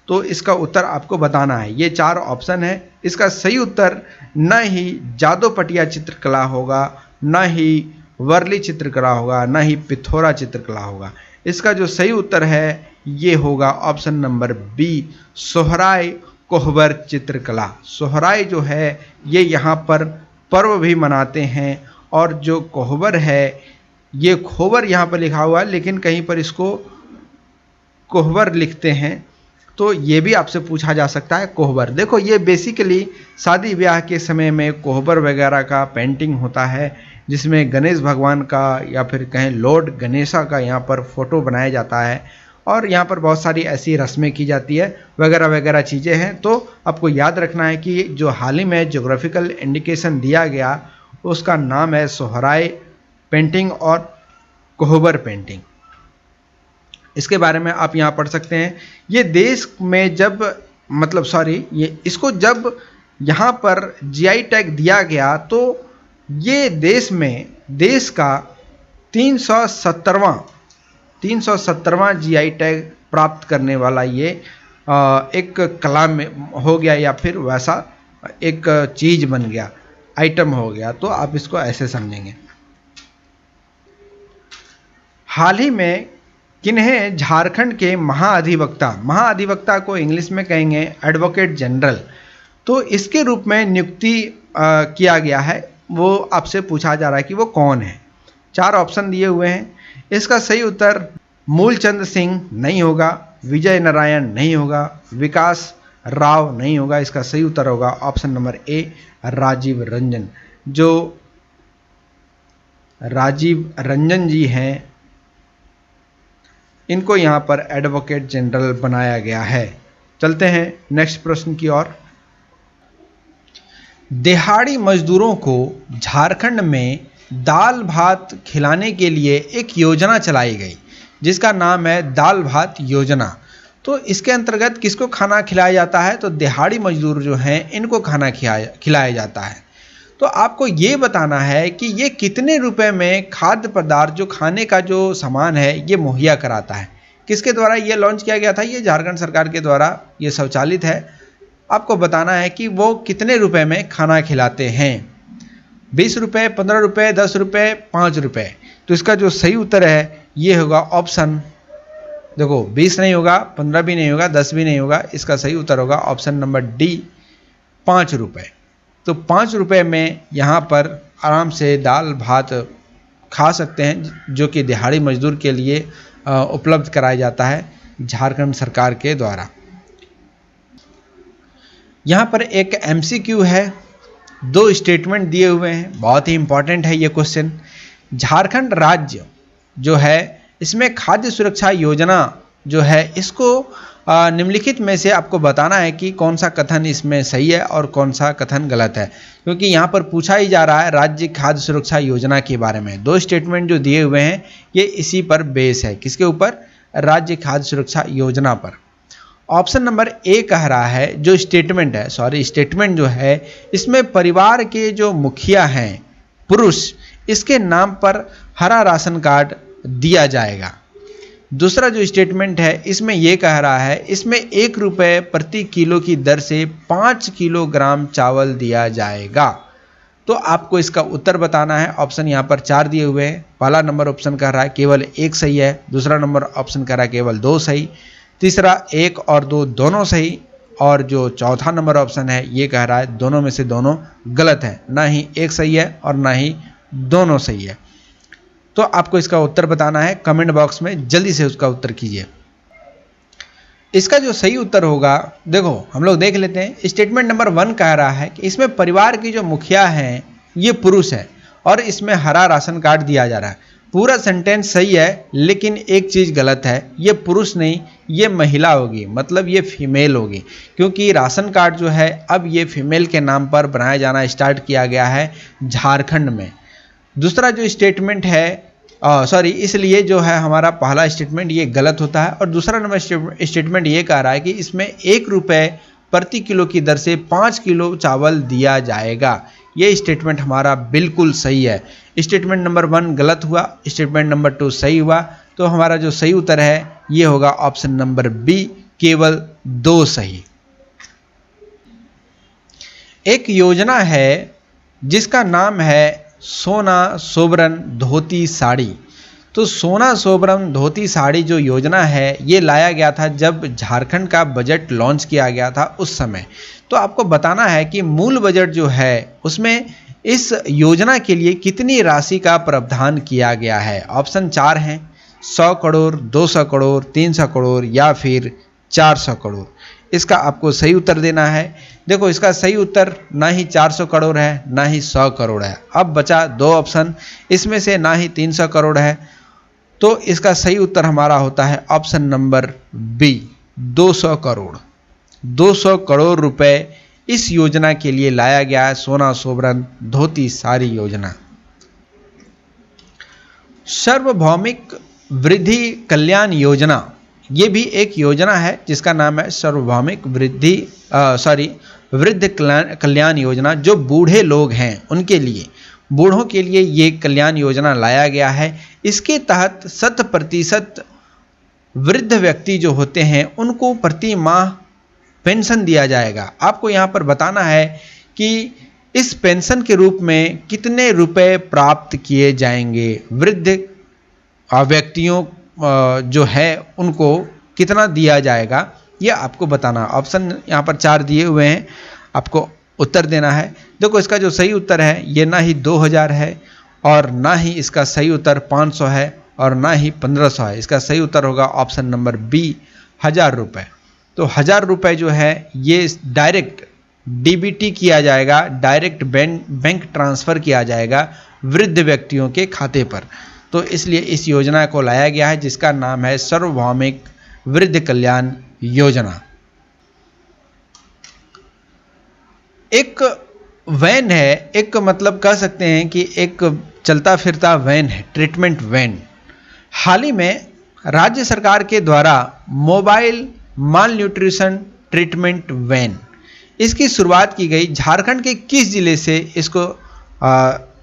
तो इसका उत्तर आपको बताना है। ये 4 ऑप्शन है। इसका सही उत्तर न ही जादोपटिया चित्रकला होगा, न ही वर्ली चित्रकला होगा, न ही पिथौरा चित्रकला होगा। इसका जो सही उत्तर है ये होगा ऑप्शन नंबर बी, सोहराय कोहबर चित्रकला। सोहराय जो है ये यहाँ पर पर्व भी मनाते हैं और जो कोहबर है, ये खोबर यहाँ पर लिखा हुआ है लेकिन कहीं पर इसको कोहबर लिखते हैं, तो ये भी आपसे पूछा जा सकता है कोहबर। देखो ये बेसिकली शादी ब्याह के समय में कोहबर वगैरह का पेंटिंग होता है जिसमें गणेश भगवान का या फिर कहें लॉर्ड गणेशा का यहाँ पर फोटो बनाया जाता है और यहाँ पर बहुत सारी ऐसी रस्में की जाती है वगैरह वगैरह चीज़ें हैं। तो आपको याद रखना है कि जो हाल ही में ज्योग्राफिकल इंडिकेशन दिया गया उसका नाम है सोहराय पेंटिंग और कोहबर पेंटिंग। इसके बारे में आप यहाँ पढ़ सकते हैं। ये देश में जब ये इसको जब यहाँ पर जीआई टैग दिया गया तो ये देश का 370वां जीआई टैग प्राप्त करने वाला ये एक कला में हो गया या फिर वैसा एक चीज़ बन गया, आइटम हो गया। तो आप इसको ऐसे समझेंगे। हाल ही में किन्हें झारखंड के महाअधिवक्ता को इंग्लिश में कहेंगे एडवोकेट जनरल, तो इसके रूप में नियुक्ति किया गया है। वो आपसे पूछा जा रहा है कि वो कौन है। 4 ऑप्शन दिए हुए हैं। इसका सही उत्तर मूलचंद सिंह नहीं होगा, विजय नारायण नहीं होगा, विकास राव नहीं होगा। इसका सही उत्तर होगा option number A, Rajiv Ranjan. जो राजीव रंजन जी हैं इनको यहाँ पर एडवोकेट जनरल बनाया गया है। चलते हैं नेक्स्ट प्रश्न की ओर। दिहाड़ी मजदूरों को झारखंड में दाल भात खिलाने के लिए एक योजना चलाई गई जिसका नाम है दाल भात योजना। तो इसके अंतर्गत किसको खाना खिलाया जाता है? तो दिहाड़ी मजदूर जो हैं इनको खाना खिलाया जाता है। तो आपको ये बताना है कि ये कितने रुपए में खाद्य पदार्थ जो खाने का जो सामान है ये मुहैया कराता है। किसके द्वारा ये लॉन्च किया गया था? ये झारखंड सरकार के द्वारा ये स्वचालित है। आपको बताना है कि वो कितने रुपए में खाना खिलाते हैं। 20 रुपये, 15 रुपये, 10 रुपये, 5 रुपये। तो इसका जो सही उत्तर है ये होगा ऑप्शन, देखो 20 नहीं होगा, 15 भी नहीं होगा, 10 भी नहीं होगा, इसका सही उत्तर होगा ऑप्शन नंबर डी 5 रुपये। तो 5 रुपये में यहाँ पर आराम से दाल भात खा सकते हैं जो कि दिहाड़ी मजदूर के लिए उपलब्ध कराया जाता है झारखंड सरकार के द्वारा। यहाँ पर एक MCQ है, 2 स्टेटमेंट दिए हुए हैं, बहुत ही इंपॉर्टेंट है ये क्वेश्चन। झारखंड राज्य जो है इसमें खाद्य सुरक्षा योजना जो है इसको निम्नलिखित में से आपको बताना है कि कौन सा कथन इसमें सही है और कौन सा कथन गलत है, क्योंकि यहाँ पर पूछा ही जा रहा है राज्य खाद्य सुरक्षा योजना के बारे में। 2 स्टेटमेंट जो दिए हुए हैं ये इसी पर बेस है। किसके ऊपर? राज्य खाद्य सुरक्षा योजना पर। ऑप्शन नंबर ए कह रहा है जो स्टेटमेंट जो है इसमें परिवार के जो मुखिया हैं पुरुष, इसके नाम पर हरा राशन कार्ड दिया जाएगा। दूसरा जो स्टेटमेंट है इसमें यह कह रहा है इसमें 1 रुपये प्रति किलो की दर से 5 किलोग्राम चावल दिया जाएगा। तो आपको इसका उत्तर बताना है। ऑप्शन यहाँ पर 4 दिए हुए हैं। पहला नंबर ऑप्शन कह रहा है केवल 1 सही है, दूसरा नंबर ऑप्शन कह रहा है केवल 2 सही, तीसरा 1 और 2 दोनों सही, और जो चौथा नंबर ऑप्शन है ये कह रहा है दोनों में से दोनों गलत है, ना ही 1 सही है और ना ही दोनों सही है। तो आपको इसका उत्तर बताना है, कमेंट बॉक्स में जल्दी से उसका उत्तर कीजिए। इसका जो सही उत्तर होगा, देखो हम लोग देख लेते हैं। स्टेटमेंट नंबर 1 कह रहा है कि इसमें परिवार की जो मुखिया हैं ये पुरुष है और इसमें हरा राशन कार्ड दिया जा रहा है। पूरा सेंटेंस सही है लेकिन एक चीज़ गलत है, ये पुरुष नहीं ये महिला होगी, मतलब ये फीमेल होगी, क्योंकि राशन कार्ड जो है अब ये फीमेल के नाम पर बनाया जाना स्टार्ट किया गया है झारखंड में। दूसरा जो स्टेटमेंट है इसलिए जो है हमारा पहला स्टेटमेंट ये गलत होता है। और दूसरा नंबर स्टेटमेंट ये कह रहा है कि इसमें 1 रुपये प्रति किलो की दर से 5 किलो चावल दिया जाएगा। ये स्टेटमेंट हमारा बिल्कुल सही है। स्टेटमेंट नंबर 1 गलत हुआ, स्टेटमेंट नंबर 2 सही हुआ। तो हमारा जो सही उत्तर है ये होगा ऑप्शन नंबर बी, केवल 2 सही। एक योजना है जिसका नाम है सोना सोबरन धोती साड़ी। तो सोना सोबरन धोती साड़ी जो योजना है ये लाया गया था जब झारखंड का बजट लॉन्च किया गया था उस समय। तो आपको बताना है कि मूल बजट जो है उसमें इस योजना के लिए कितनी राशि का प्रावधान किया गया है। ऑप्शन 4 हैं, 100 करोड़, 200 करोड़, 300 करोड़ या फिर 400 करोड़। इसका आपको सही उत्तर देना है। देखो इसका सही उत्तर ना ही 400 करोड़ है ना ही 100 करोड़ है। अब बचा 2 ऑप्शन, इसमें से ना ही 300 करोड़ है। तो इसका सही उत्तर हमारा होता है option number B, 200 crore. 200 crore रुपए इस योजना के लिए लाया गया है, सोना सोबरन धोती साड़ी योजना। सार्वभौमिक वृद्धि कल्याण योजना, ये भी एक योजना है जिसका नाम है सार्वभौमिक वृद्ध कल्याण योजना। जो बूढ़े लोग हैं उनके लिए, बूढ़ों के लिए ये कल्याण योजना लाया गया है। इसके तहत 100% वृद्ध व्यक्ति जो होते हैं उनको प्रति माह पेंशन दिया जाएगा। आपको यहाँ पर बताना है कि इस पेंशन के रूप में कितने रुपए प्राप्त किए जाएंगे, वृद्ध व्यक्तियों जो है उनको कितना दिया जाएगा, ये आपको बताना। ऑप्शन यहाँ पर 4 दिए हुए हैं, आपको उत्तर देना है। देखो इसका जो सही उत्तर है ये ना ही 2000 है और ना ही इसका सही उत्तर 500 है और ना ही 1500 है। इसका सही उत्तर होगा ऑप्शन नंबर बी, 1000 रुपये। तो 1000 रुपये जो है ये डायरेक्ट DBT किया जाएगा, डायरेक्ट बैंक ट्रांसफ़र किया जाएगा वृद्ध व्यक्तियों के खाते पर। तो इसलिए इस योजना को लाया गया है जिसका नाम है सार्वभौमिक वृद्ध कल्याण योजना। एक वैन है, एक मतलब कह सकते हैं कि एक चलता फिरता वैन है, ट्रीटमेंट वैन। हाल ही में राज्य सरकार के द्वारा मोबाइल माल न्यूट्रिशन ट्रीटमेंट वैन, इसकी शुरुआत की गई। झारखंड के किस जिले से इसको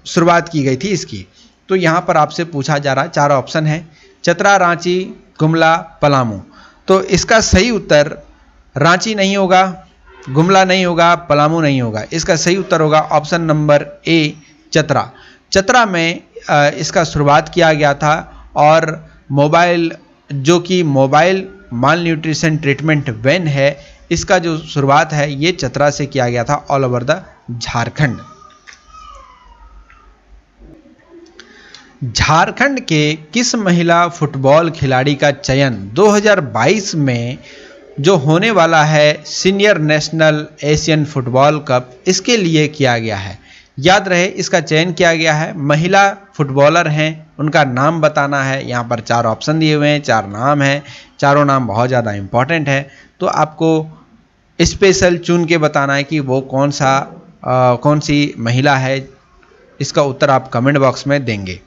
शुरुआत की गई थी इसकी? तो यहाँ पर आपसे पूछा जा रहा है, 4 ऑप्शन है, चतरा, रांची, गुमला, पलामू। तो इसका सही उत्तर रांची नहीं होगा, गुमला नहीं होगा, पलामू नहीं होगा। इसका सही उत्तर होगा ऑप्शन नंबर ए, चतरा। चतरा में इसका शुरुआत किया गया था और मोबाइल, जो कि मोबाइल माल न्यूट्रिशन ट्रीटमेंट वैन है, इसका जो शुरुआत है ये चतरा से किया गया था, all over the Jharkhand. Jharkhand के किस महिला फुटबॉल खिलाड़ी का चयन 2022 में जो होने वाला है senior national Asian football cup, इसके लिए किया गया है? याद रहे, इसका चयन किया गया है, महिला फुटबॉलर हैं, उनका नाम बताना है। यहाँ पर 4 ऑप्शन दिए हुए हैं, 4 नाम हैं, चारों नाम बहुत ज़्यादा इम्पॉर्टेंट है। तो आपको स्पेशल चुन के बताना है कि वो कौन सी महिला है। इसका उत्तर आप कमेंट बॉक्स में देंगे।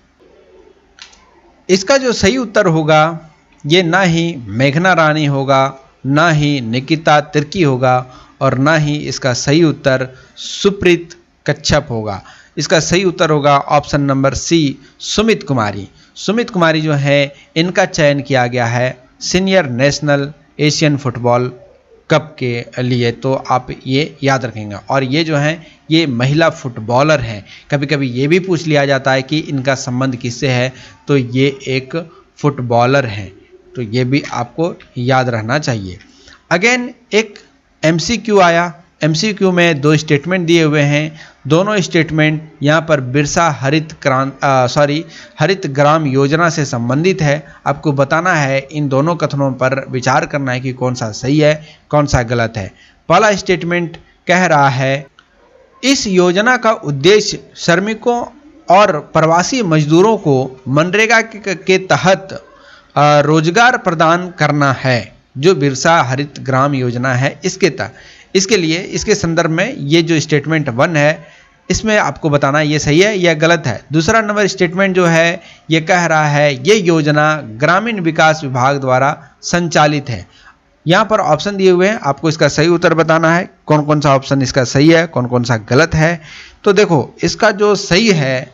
इसका जो सही उत्तर होगा ये ना ही मेघना रानी होगा, ना ही निकिता तिर्की होगा, और ना ही इसका सही उत्तर सुप्रीत कच्छप होगा। इसका सही उत्तर होगा ऑप्शन नंबर सी, सुमित कुमारी। सुमित कुमारी जो है, इनका चयन किया गया है senior national Asian football cup के लिए। तो आप ये याद रखेंगे। और ये जो हैं ये महिला फुटबॉलर हैं। कभी कभी ये भी पूछ लिया जाता है कि इनका संबंध किससे है, तो ये एक फुटबॉलर हैं। तो ये भी आपको याद रहना चाहिए। अगेन एक MCQ आया। MCQ में 2 स्टेटमेंट दिए हुए हैं। दोनों स्टेटमेंट यहाँ पर बिरसा हरित ग्राम योजना से संबंधित है। आपको बताना है, इन दोनों कथनों पर विचार करना है कि कौन सा सही है, कौन सा गलत है। पहला स्टेटमेंट कह रहा है, इस योजना का उद्देश्य श्रमिकों और प्रवासी मजदूरों को मनरेगा के तहत रोजगार प्रदान करना है। जो बिरसा हरित ग्राम योजना है इसके लिए, इसके संदर्भ में ये जो स्टेटमेंट 1 है, इसमें आपको बताना ये सही है या गलत है। दूसरा नंबर स्टेटमेंट जो है ये कह रहा है, ये योजना ग्रामीण विकास विभाग द्वारा संचालित है। यहाँ पर ऑप्शन दिए हुए हैं, आपको इसका सही उत्तर बताना है। कौन कौन सा ऑप्शन इसका सही है, कौन कौन सा गलत है। तो देखो, इसका जो सही है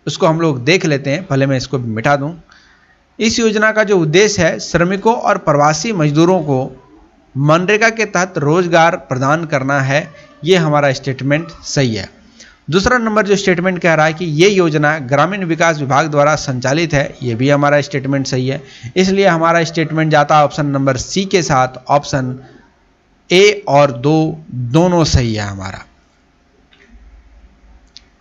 उसको हम लोग देख लेते हैं। पहले मैं इसको मिटा दूँ। इस योजना का जो उद्देश्य है श्रमिकों और प्रवासी मजदूरों को मनरेगा के तहत रोजगार प्रदान करना है, ये हमारा स्टेटमेंट सही है। दूसरा नंबर जो स्टेटमेंट कह रहा है कि ये योजना ग्रामीण विकास विभाग द्वारा संचालित है, ये भी हमारा स्टेटमेंट सही है। इसलिए हमारा स्टेटमेंट जाता है ऑप्शन नंबर सी के साथ। ऑप्शन ए और 2 दोनों सही है हमारा।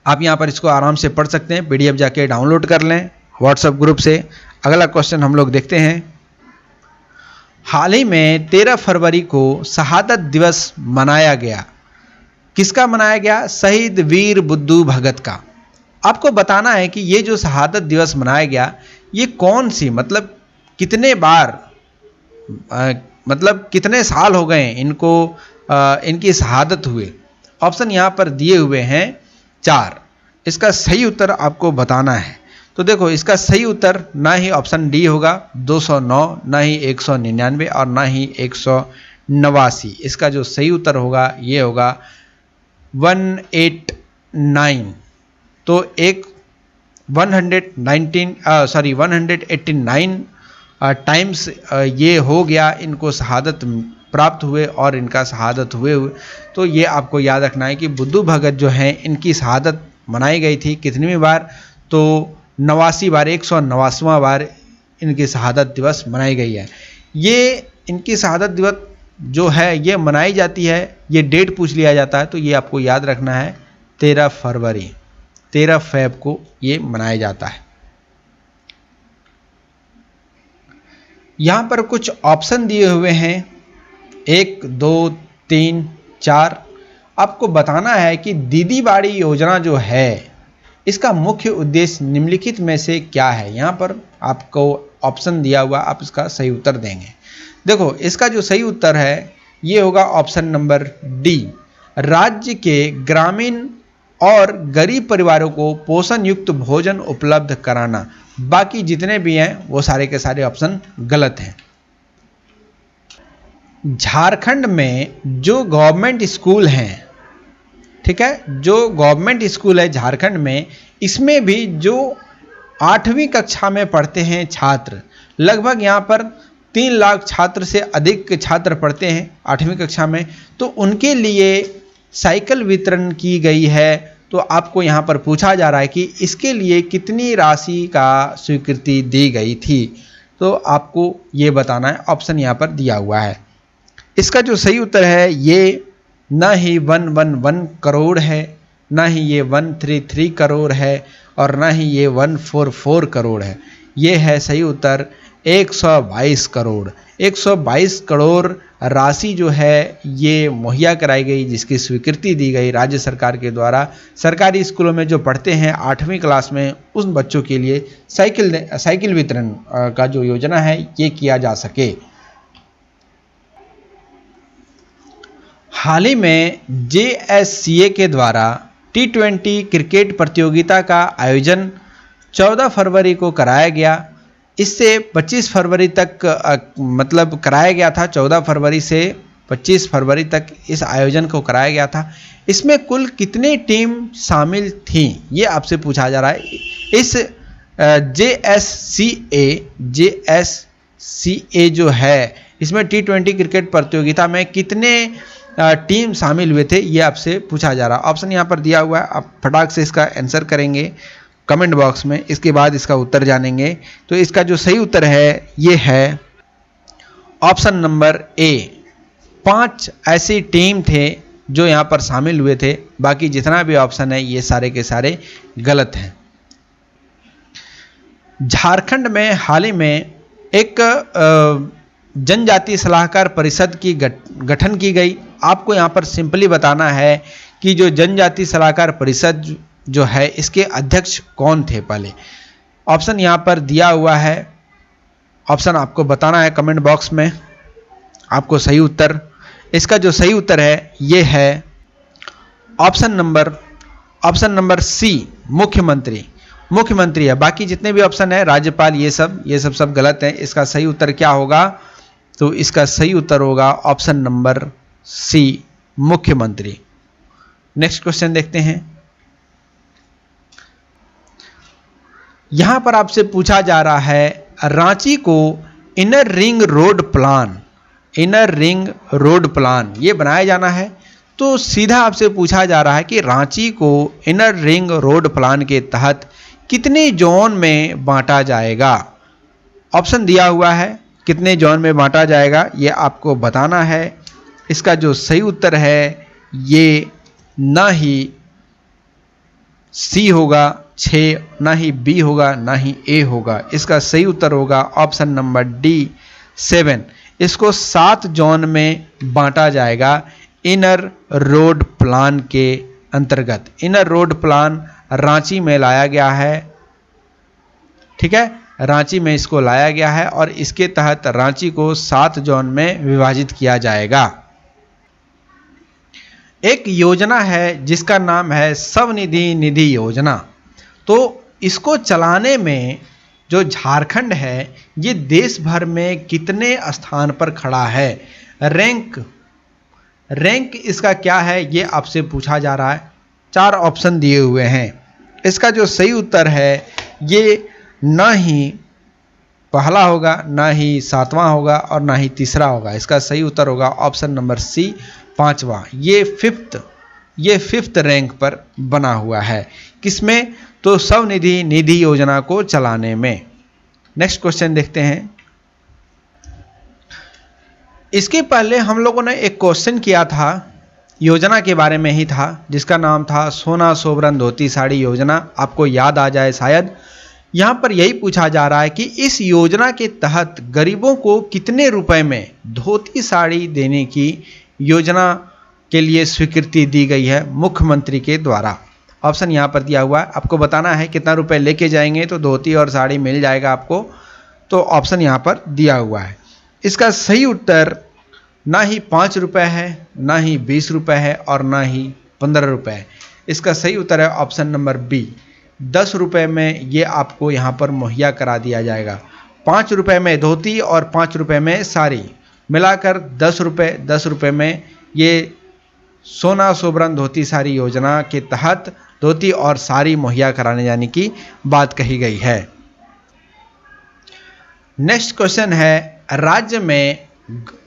आप यहाँ पर इसको आराम से पढ़ सकते हैं, PDF जाके डाउनलोड कर लें व्हाट्सएप ग्रुप से। अगला क्वेश्चन हम लोग देखते हैं। हाल ही में 13 फरवरी को शहादत दिवस मनाया गया। किसका मनाया गया? शहीद वीर बुद्धू भगत का। आपको बताना है कि ये जो शहादत दिवस मनाया गया, ये कौन सी, मतलब कितने बार, मतलब कितने साल हो गए इनको इनकी शहादत हुए। ऑप्शन यहाँ पर दिए हुए हैं 4। इसका सही उत्तर आपको बताना है। तो देखो, इसका सही उत्तर ना ही ऑप्शन डी होगा 209, ना ही 199 और ना ही 189। इसका जो सही उत्तर होगा ये होगा 189। तो एक 189 टाइम्स ये हो गया इनको शहादत प्राप्त हुए और इनका शहादत हुए। तो ये आपको याद रखना है कि बुद्धू भगत जो हैं इनकी शहादत मनाई गई थी कितनी बार? तो 89 बार, 189वां बार इनकी शहादत दिवस मनाई गई है। ये इनकी शहादत दिवस जो है ये मनाई जाती है, ये डेट पूछ लिया जाता है, तो ये आपको याद रखना है 13 फरवरी, 13 फ़रवरी को ये मनाया जाता है। यहाँ पर कुछ ऑप्शन दिए हुए हैं 1, 2, 3, 4। आपको बताना है कि दीदी बाड़ी योजना जो है इसका मुख्य उद्देश्य निम्नलिखित में से क्या है। यहाँ पर आपको ऑप्शन दिया हुआ, आप इसका सही उत्तर देंगे। देखो, इसका जो सही उत्तर है ये होगा ऑप्शन नंबर डी। राज्य के ग्रामीण और गरीब परिवारों को पोषण युक्त भोजन उपलब्ध कराना। बाकी जितने भी हैं वो सारे के सारे ऑप्शन गलत हैं। झारखंड में जो गवर्नमेंट स्कूल हैं, ठीक है, जो गवर्नमेंट स्कूल है झारखंड में, इसमें भी जो 8वीं कक्षा में पढ़ते हैं छात्र, लगभग यहाँ पर 3 लाख छात्र से अधिक छात्र पढ़ते हैं 8वीं कक्षा में, तो उनके लिए साइकिल वितरण की गई है। तो आपको यहाँ पर पूछा जा रहा है कि इसके लिए कितनी राशि का स्वीकृति दी गई थी, तो आपको ये बताना है। ऑप्शन यहाँ पर दिया हुआ है। इसका जो सही उत्तर है ये ना ही 111 करोड़ है, ना ही ये 133 करोड़ है, और ना ही ये 144 करोड़ है। ये है सही उत्तर 122 करोड़। 122 करोड़ राशि जो है ये मुहैया कराई गई, जिसकी स्वीकृति दी गई राज्य सरकार के द्वारा सरकारी स्कूलों में जो पढ़ते हैं 8वीं क्लास में, उन बच्चों के लिए साइकिल वितरण का जो योजना है ये किया जा सके। हाल ही में JSCA के द्वारा T20 क्रिकेट प्रतियोगिता का आयोजन 14 फरवरी को कराया गया। इससे 25 फरवरी तक मतलब कराया गया था। 14 फरवरी से 25 फरवरी तक इस आयोजन को कराया गया था। इसमें कुल कितनी टीम शामिल थी, ये आपसे पूछा जा रहा है। इस JSCA जो है, इसमें T20 क्रिकेट प्रतियोगिता में कितने टीम शामिल हुए थे, ये आपसे पूछा जा रहा है। ऑप्शन यहाँ पर दिया हुआ है, आप फटाक से इसका आंसर करेंगे कमेंट बॉक्स में, इसके बाद इसका उत्तर जानेंगे। तो इसका जो सही उत्तर है ये है ऑप्शन नंबर ए। 5 ऐसी टीम थे जो यहाँ पर शामिल हुए थे। बाकी जितना भी ऑप्शन है ये सारे के सारे गलत हैं। झारखंड में हाल ही में एक जनजातीय सलाहकार परिषद की गठन की गई। आपको यहाँ पर सिंपली बताना है कि जो जनजातीय सलाहकार परिषद जो है इसके अध्यक्ष कौन थे पहले। ऑप्शन यहाँ पर दिया हुआ है, ऑप्शन आपको बताना है कमेंट बॉक्स में आपको सही उत्तर। इसका जो सही उत्तर है ये है ऑप्शन नंबर सी, मुख्यमंत्री है। बाकी जितने भी ऑप्शन है राज्यपाल, ये सब गलत हैं। इसका सही उत्तर क्या होगा, तो इसका सही उत्तर होगा ऑप्शन नंबर सी, मुख्यमंत्री। नेक्स्ट क्वेश्चन देखते हैं। यहां पर आपसे पूछा जा रहा है रांची को इनर रिंग रोड प्लान ये बनाया जाना है। तो सीधा आपसे पूछा जा रहा है कि रांची को इनर रिंग रोड प्लान के तहत कितने जोन में बांटा जाएगा। ऑप्शन दिया हुआ है, कितने जोन में बांटा जाएगा ये आपको बताना है। इसका जो सही उत्तर है ये ना ही सी होगा 6, ना ही बी होगा, ना ही ए होगा। इसका सही उत्तर होगा ऑप्शन नंबर डी 7। इसको 7 जोन में बांटा जाएगा इनर रोड प्लान के अंतर्गत। इनर रोड प्लान रांची में लाया गया है, ठीक है, रांची में इसको लाया गया है और इसके तहत रांची को 7 जोन में विभाजित किया जाएगा। एक योजना है जिसका नाम है स्वनिधि निधि योजना। तो इसको चलाने में जो झारखंड है ये देश भर में कितने स्थान पर खड़ा है, रैंक इसका क्या है ये आपसे पूछा जा रहा है। 4 ऑप्शन दिए हुए हैं। इसका जो सही उत्तर है ये ना ही पहला होगा, ना ही 7वां होगा और ना ही तीसरा होगा। इसका सही उत्तर होगा ऑप्शन नंबर सी 5वां। ये फिफ्थ रैंक पर बना हुआ है। किसमें, तो स्वनिधि निधि योजना को चलाने में। नेक्स्ट क्वेश्चन देखते हैं। इसके पहले हम लोगों ने एक क्वेश्चन किया था, योजना के बारे में ही था, जिसका नाम था सोना सोबरन धोती साड़ी योजना। आपको याद आ जाए शायद। यहाँ पर यही पूछा जा रहा है कि इस योजना के तहत गरीबों को कितने रुपए में धोती साड़ी देने की योजना के लिए स्वीकृति दी गई है मुख्यमंत्री के द्वारा। ऑप्शन यहाँ पर दिया हुआ है, आपको बताना है कितना रुपए लेके जाएंगे तो धोती और साड़ी मिल जाएगा आपको। तो ऑप्शन यहाँ पर दिया हुआ है। इसका सही उत्तर ना ही 5 रुपये है, ना ही 20 रुपये है और ना ही 15 रुपये है। इसका सही उत्तर है ऑप्शन नंबर बी। 10 रुपये में ये आपको यहाँ पर मुहैया करा दिया जाएगा। 5 रुपये में धोती और 5 रुपये में साड़ी, मिलाकर 10 रुपये में ये सोना सोबरन धोती साड़ी योजना के तहत धोती और साड़ी मुहैया कराने जाने की बात कही गई है। नेक्स्ट क्वेश्चन है, राज्य में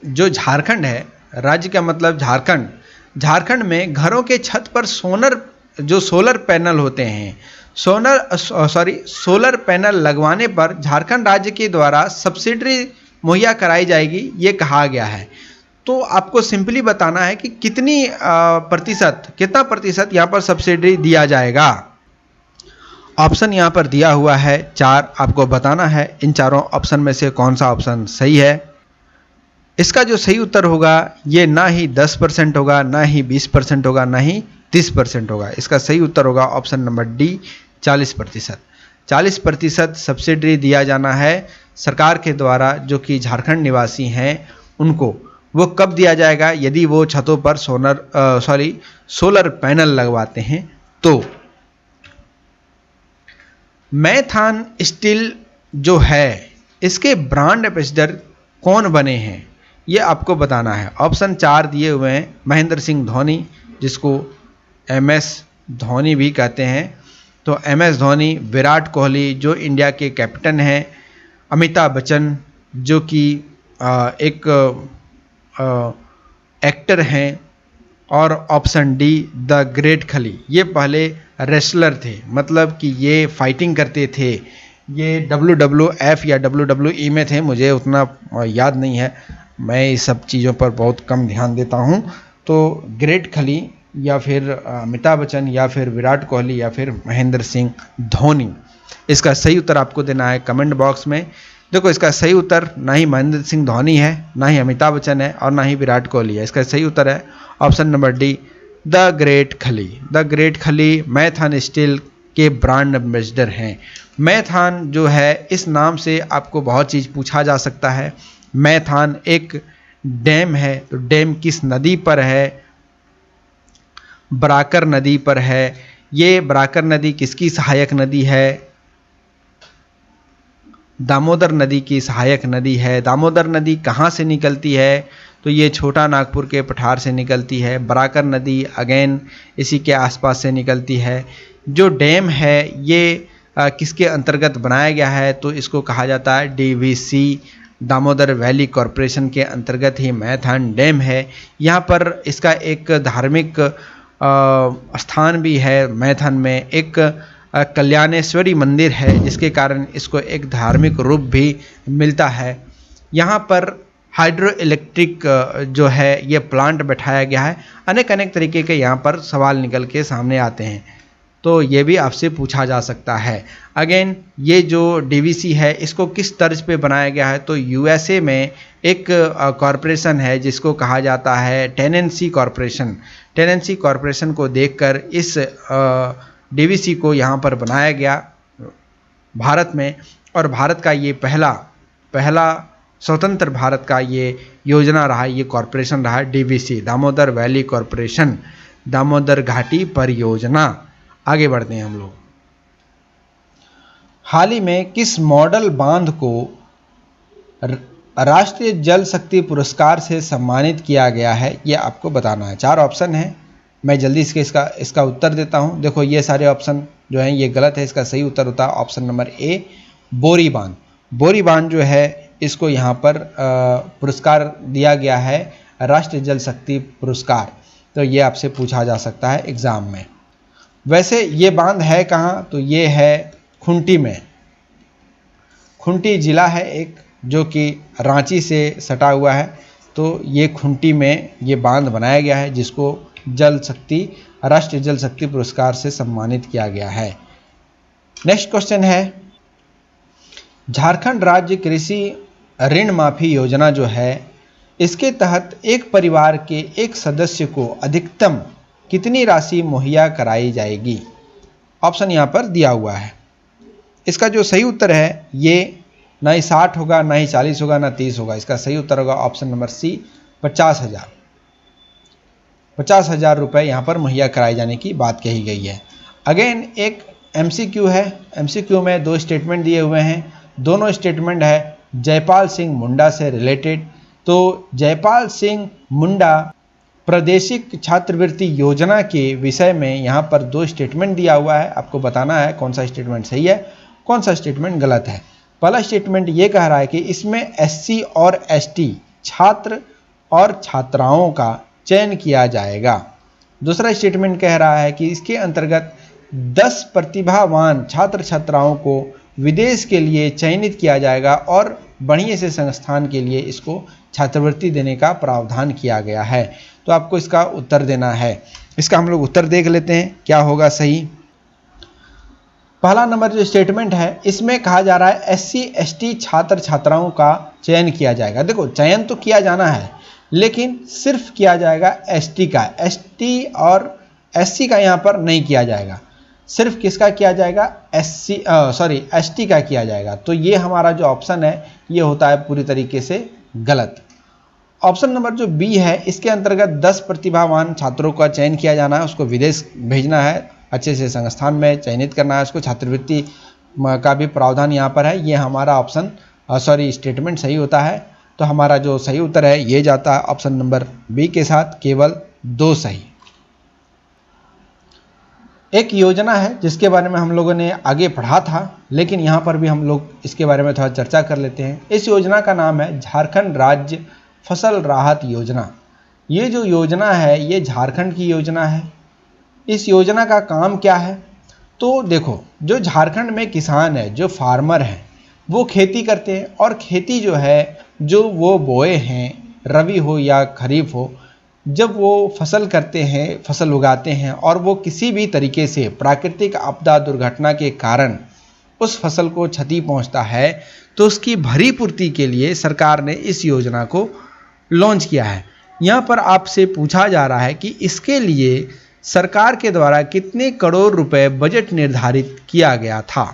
जो झारखंड है, राज्य का मतलब झारखंड, झारखंड में घरों के छत पर सोलर पैनल होते हैं, सोलर पैनल लगवाने पर झारखंड राज्य के द्वारा सब्सिडी मुहैया कराई जाएगी, ये कहा गया है। तो आपको सिंपली बताना है कि कितना प्रतिशत यहाँ पर सब्सिडी दिया जाएगा। ऑप्शन यहाँ पर दिया हुआ है 4, आपको बताना है इन चारों ऑप्शन में से कौन सा ऑप्शन सही है। इसका जो सही उत्तर होगा ये ना ही 10% होगा, ना ही 20% होगा, ना ही 30% होगा। इसका सही उत्तर होगा ऑप्शन नंबर डी, 40%। 40% सब्सिडी दिया जाना है सरकार के द्वारा, जो कि झारखंड निवासी हैं उनको। वो कब दिया जाएगा? यदि वो छतों पर सोलर पैनल लगवाते हैं तो। मैथान स्टील जो है इसके ब्रांड एम्बेसडर कौन बने हैं, ये आपको बताना है। ऑप्शन 4 दिए हुए हैं, महेंद्र सिंह धोनी, जिसको MS धोनी भी कहते हैं, तो MS धोनी, विराट कोहली जो इंडिया के कैप्टन हैं, अमिताभ बच्चन जो कि एक एक्टर हैं, और ऑप्शन डी द ग्रेट खली, ये पहले रेसलर थे, मतलब कि ये फाइटिंग करते थे, ये WWF या WWE में थे, मुझे उतना याद नहीं है, मैं इस सब चीज़ों पर बहुत कम ध्यान देता हूँ। तो ग्रेट खली या फिर अमिताभ बच्चन या फिर विराट कोहली या फिर महेंद्र सिंह धोनी, इसका सही उत्तर आपको देना है कमेंट बॉक्स में। देखो इसका सही उत्तर ना ही महेंद्र सिंह धोनी है, ना ही अमिताभ बच्चन है, और ना ही विराट कोहली है। इसका सही उत्तर है option number D, the great खली। द ग्रेट खली मैथान स्टील के ब्रांड एम्बेसडर हैं। मैथान जो है, इस नाम से आपको बहुत चीज़ पूछा जा सकता है। मैथान एक डैम है, तो डैम किस नदी पर है? बराकर नदी पर है। ये बराकर नदी किसकी सहायक नदी है? दामोदर नदी की सहायक नदी है। दामोदर नदी कहाँ से निकलती है? तो ये छोटा नागपुर के पठार से निकलती है। बराकर नदी अगेन इसी के आसपास से निकलती है। जो डैम है ये किसके अंतर्गत बनाया गया है? तो इसको कहा जाता है DVC, दामोदर वैली कॉरपोरेशन के अंतर्गत ही मैथान डैम है। यहाँ पर इसका एक धार्मिक स्थान भी है। मैथान में एक कल्याणेश्वरी मंदिर है, जिसके कारण इसको एक धार्मिक रूप भी मिलता है। यहाँ पर हाइड्रो इलेक्ट्रिक जो है ये प्लांट बैठाया गया है। अनेक तरीके के यहाँ पर सवाल निकल के सामने आते हैं, तो ये भी आपसे पूछा जा सकता है। अगेन ये जो DVC है इसको किस तर्ज पे बनाया गया है? तो USA में एक कॉरपोरेशन है जिसको कहा जाता है टेनेंसी कॉरपोरेशन। टेनेंसी कॉरपोरेशन को देखकर इस DVC को यहाँ पर बनाया गया भारत में, और भारत का ये पहला स्वतंत्र भारत का ये योजना रहा, ये कॉरपोरेशन रहा DVC, Damodar valley corporation, Damodar घाटी परियोजना। आगे बढ़ते हैं हम लोग। हाल ही में किस मॉडल बांध को राष्ट्रीय जल शक्ति पुरस्कार से सम्मानित किया गया है? ये आपको बताना है। 4 ऑप्शन है, मैं जल्दी से इसका उत्तर देता हूं। देखो ये सारे ऑप्शन जो हैं ये गलत है। इसका सही उत्तर होता है ऑप्शन नंबर ए, बोरी बांध। बोरी बांध जो है इसको यहाँ पर पुरस्कार दिया गया है, राष्ट्रीय जल शक्ति पुरस्कार। तो ये आपसे पूछा जा सकता है एग्जाम में। वैसे ये बांध है कहाँ? तो ये है खूंटी में। खूंटी जिला है एक, जो कि रांची से सटा हुआ है। तो ये खूंटी में ये बांध बनाया गया है, जिसको राष्ट्रीय जल शक्ति पुरस्कार से सम्मानित किया गया है। नेक्स्ट क्वेश्चन है, झारखंड राज्य कृषि ऋण माफी योजना जो है, इसके तहत एक परिवार के एक सदस्य को अधिकतम कितनी राशि मुहैया कराई जाएगी? ऑप्शन यहाँ पर दिया हुआ है। इसका जो सही उत्तर है ये ना ही 60 होगा, ना ही 40 होगा, ना 30 होगा। इसका सही उत्तर होगा ऑप्शन नंबर सी, 50,000। 50,000 रुपये यहाँ पर मुहैया कराए जाने की बात कही गई है। अगेन एक MCQ है, MCQ में 2 स्टेटमेंट दिए हुए हैं, दोनों स्टेटमेंट है जयपाल सिंह मुंडा से रिलेटेड। तो जयपाल सिंह मुंडा प्रादेशिक छात्रवृत्ति योजना के विषय में यहाँ पर 2 स्टेटमेंट दिया हुआ है, आपको बताना है कौन सा स्टेटमेंट सही है कौन सा स्टेटमेंट गलत है। पहला स्टेटमेंट ये कह रहा है कि इसमें SC और ST छात्र और छात्राओं का चयन किया जाएगा। दूसरा स्टेटमेंट कह रहा है कि इसके अंतर्गत 10 प्रतिभावान छात्र छात्राओं को विदेश के लिए चयनित किया जाएगा और बढ़िया से संस्थान के लिए इसको छात्रवृत्ति देने का प्रावधान किया गया है। तो आपको इसका उत्तर देना है। इसका हम लोग उत्तर देख लेते हैं क्या होगा सही। पहला नंबर जो स्टेटमेंट है इसमें कहा जा रहा है SC ST छात्र छात्राओं का चयन किया जाएगा। देखो चयन तो किया जाना है लेकिन सिर्फ किया जाएगा ST का, ST और SC का यहाँ पर नहीं किया जाएगा, सिर्फ किसका किया जाएगा ST का किया जाएगा। तो ये हमारा जो ऑप्शन है ये होता है पूरी तरीके से गलत। ऑप्शन नंबर जो B है इसके अंतर्गत 10 प्रतिभावान छात्रों का चयन किया जाना है, उसको विदेश भेजना है, अच्छे से संस्थान में चयनित करना है, उसको छात्रवृत्ति का भी प्रावधान यहाँ पर है। ये हमारा ऑप्शन स्टेटमेंट सही होता है। तो हमारा जो सही उत्तर है ये जाता है ऑप्शन नंबर B के साथ, केवल 2 सही। एक योजना है जिसके बारे में हम लोगों ने आगे पढ़ा था लेकिन यहाँ पर भी हम लोग इसके बारे में थोड़ा चर्चा कर लेते हैं। इस योजना का नाम है झारखंड राज्य फसल राहत योजना। ये जो योजना है ये झारखंड की योजना है। इस योजना का काम क्या है? तो देखो जो झारखंड में किसान है, जो फार्मर हैं, वो खेती करते हैं और खेती जो है जो वो बोए हैं, रबी हो या खरीफ हो, जब वो फसल करते हैं, फसल उगाते हैं और वो किसी भी तरीके से प्राकृतिक आपदा दुर्घटना के कारण उस फसल को क्षति पहुंचता है तो उसकी भरी पूर्ति के लिए सरकार ने इस योजना को लॉन्च किया है। यहाँ पर आपसे पूछा जा रहा है कि इसके लिए सरकार के द्वारा कितने करोड़ रुपए बजट निर्धारित किया गया था।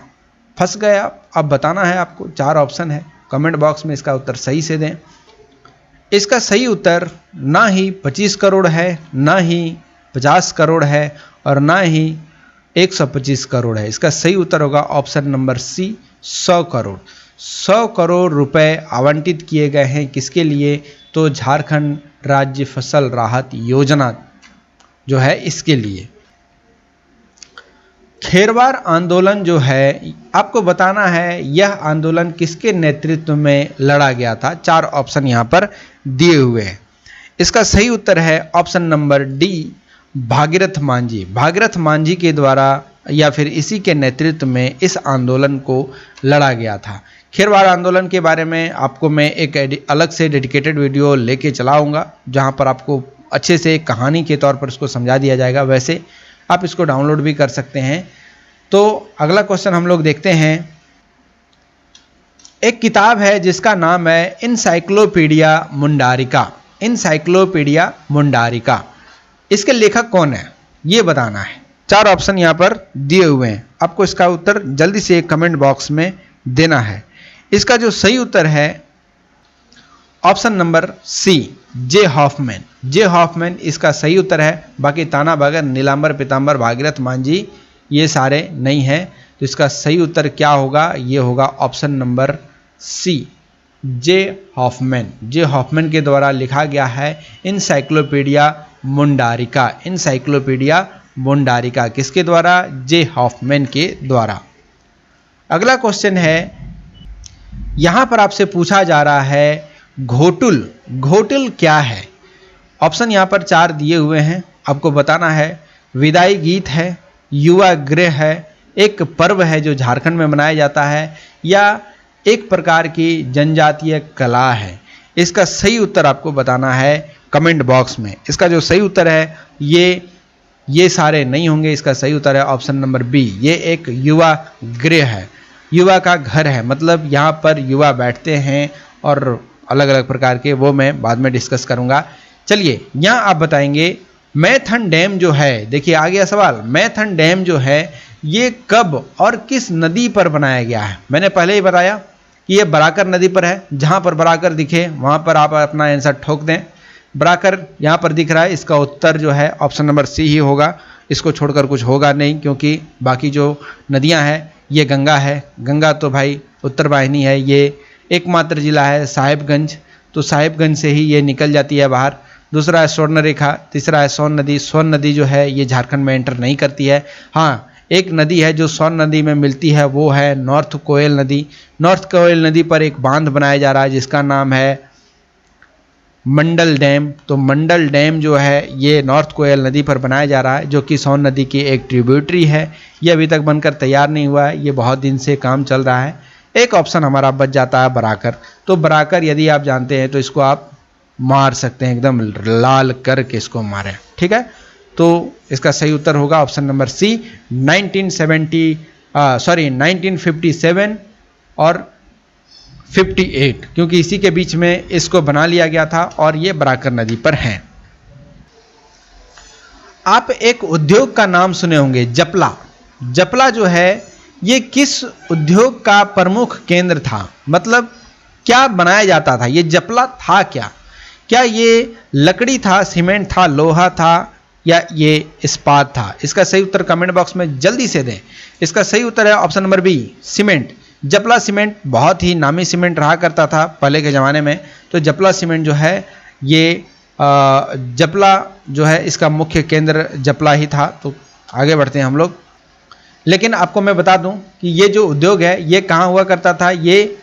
फंस गया, अब बताना है आपको। 4 ऑप्शन है, कमेंट बॉक्स में इसका उत्तर सही से दें। इसका सही उत्तर ना ही 25 करोड़ है, ना ही 50 करोड़ है और ना ही 125 करोड़ है। इसका सही उत्तर होगा option number C, 100 crore. 100 crore रुपए आवंटित किए गए हैं किसके लिए? तो झारखंड राज्य फसल राहत योजना जो है इसके लिए। खेरवार आंदोलन जो है आपको बताना है यह आंदोलन किसके नेतृत्व में लड़ा गया था। 4 ऑप्शन यहाँ पर दिए हुए हैं। इसका सही उत्तर है option number D, Bhagirath Manjhi. Bhagirath Manjhi के द्वारा या फिर इसी के नेतृत्व में इस आंदोलन को लड़ा गया था। खेरवार आंदोलन के बारे में आपको मैं एक अलग से डेडिकेटेड वीडियो लेके चलाऊंगा जहां पर आपको अच्छे से एक कहानी के तौर पर इसको समझा दिया जाएगा। वैसे आप इसको डाउनलोड भी कर सकते हैं। तो अगला क्वेश्चन हम लोग देखते हैं। एक किताब है जिसका नाम है इनसाइक्लोपीडिया मुंडारिका। इनसाइक्लोपीडिया मुंडारिका, इसके लेखक कौन है ये बताना है। 4 ऑप्शन यहाँ पर दिए हुए हैं, आपको इसका उत्तर जल्दी से कमेंट बॉक्स में देना है। इसका जो सही उत्तर है ऑप्शन नंबर C, जे हॉफमैन। जे हॉफमैन इसका सही उत्तर है। बाकी ताना बागर, नीलांबर पीतांबर, भागीरथ मांझी ये सारे नहीं हैं। तो इसका सही उत्तर क्या होगा? ये होगा ऑप्शन नंबर C, जे हॉफमैन। जे हॉफमैन के द्वारा लिखा गया है इनसाइक्लोपीडिया मुंडारिका। इनसाइक्लोपीडिया मुंडारिका किसके द्वारा? जे हॉफमैन के द्वारा। अगला क्वेश्चन है, यहाँ पर आपसे पूछा जा रहा है घोटुल। घोटुल क्या है? ऑप्शन यहाँ पर 4 दिए हुए हैं, आपको बताना है। विदाई गीत है, युवा गृह है, एक पर्व है जो झारखंड में मनाया जाता है, या एक प्रकार की जनजातीय कला है। इसका सही उत्तर आपको बताना है कमेंट बॉक्स में। इसका जो सही उत्तर है ये सारे नहीं होंगे। इसका सही उत्तर है ऑप्शन नंबर B, ये एक युवा गृह है, युवा का घर है। मतलब यहाँ पर युवा बैठते हैं और अलग अलग प्रकार के, वो मैं बाद में डिस्कस करूँगा। चलिए यहाँ आप बताएंगे मैथन डैम जो है, देखिए आ गया सवाल। मैथन डैम जो है ये कब और किस नदी पर बनाया गया है? मैंने पहले ही बताया कि ये बराकर नदी पर है। जहाँ पर बराकर दिखे वहाँ पर आप अपना आंसर ठोक दें। बराकर यहाँ पर दिख रहा है, इसका उत्तर जो है ऑप्शन नंबर सी ही होगा, इसको छोड़कर कुछ होगा नहीं, क्योंकि बाकी जो नदियाँ हैं ये गंगा है, गंगा तो भाई उत्तर वाहिनी है, ये एकमात्र जिला है साहिबगंज, तो साहिबगंज से ही ये निकल जाती है बाहर। दूसरा है स्वर्ण रेखा, तीसरा है सोन नदी। सोन नदी जो है ये झारखंड में एंटर नहीं करती है। हाँ, एक नदी है जो सोन नदी में मिलती है, वो है नॉर्थ कोयल नदी। नॉर्थ कोयल नदी पर एक बांध बनाया जा रहा है जिसका नाम है मंडल डैम। तो मंडल डैम जो है ये नॉर्थ कोयल नदी पर बनाया जा रहा है, जो कि सोन नदी की एक ट्रिब्यूटरी है। ये अभी तक बनकर तैयार नहीं हुआ है, ये बहुत दिन से काम चल रहा है। एक ऑप्शन हमारा बच जाता है बराकर। तो बराकर यदि आप जानते हैं तो इसको आप मार सकते हैं, एकदम लाल करके इसको मारें, ठीक है। तो इसका सही उत्तर होगा ऑप्शन नंबर सी, 1957 और 58, क्योंकि इसी के बीच में इसको बना लिया गया था और ये बराकर नदी पर हैं। आप एक उद्योग का नाम सुने होंगे, जपला। जपला जो है ये किस उद्योग का प्रमुख केंद्र था, मतलब क्या बनाया जाता था, ये जपला था क्या? क्या ये लकड़ी था, सीमेंट था, लोहा था, या ये इस्पात था? इसका सही उत्तर कमेंट बॉक्स में जल्दी से दें। इसका सही उत्तर है ऑप्शन नंबर बी, सीमेंट। जपला सीमेंट बहुत ही नामी सीमेंट रहा करता था पहले के ज़माने में। तो जपला सीमेंट जो है ये जपला जो है इसका मुख्य केंद्र जपला ही था। तो आगे बढ़ते हैं हम लोग। लेकिन आपको मैं बता दूं कि ये जो उद्योग है ये कहाँ हुआ करता था, ये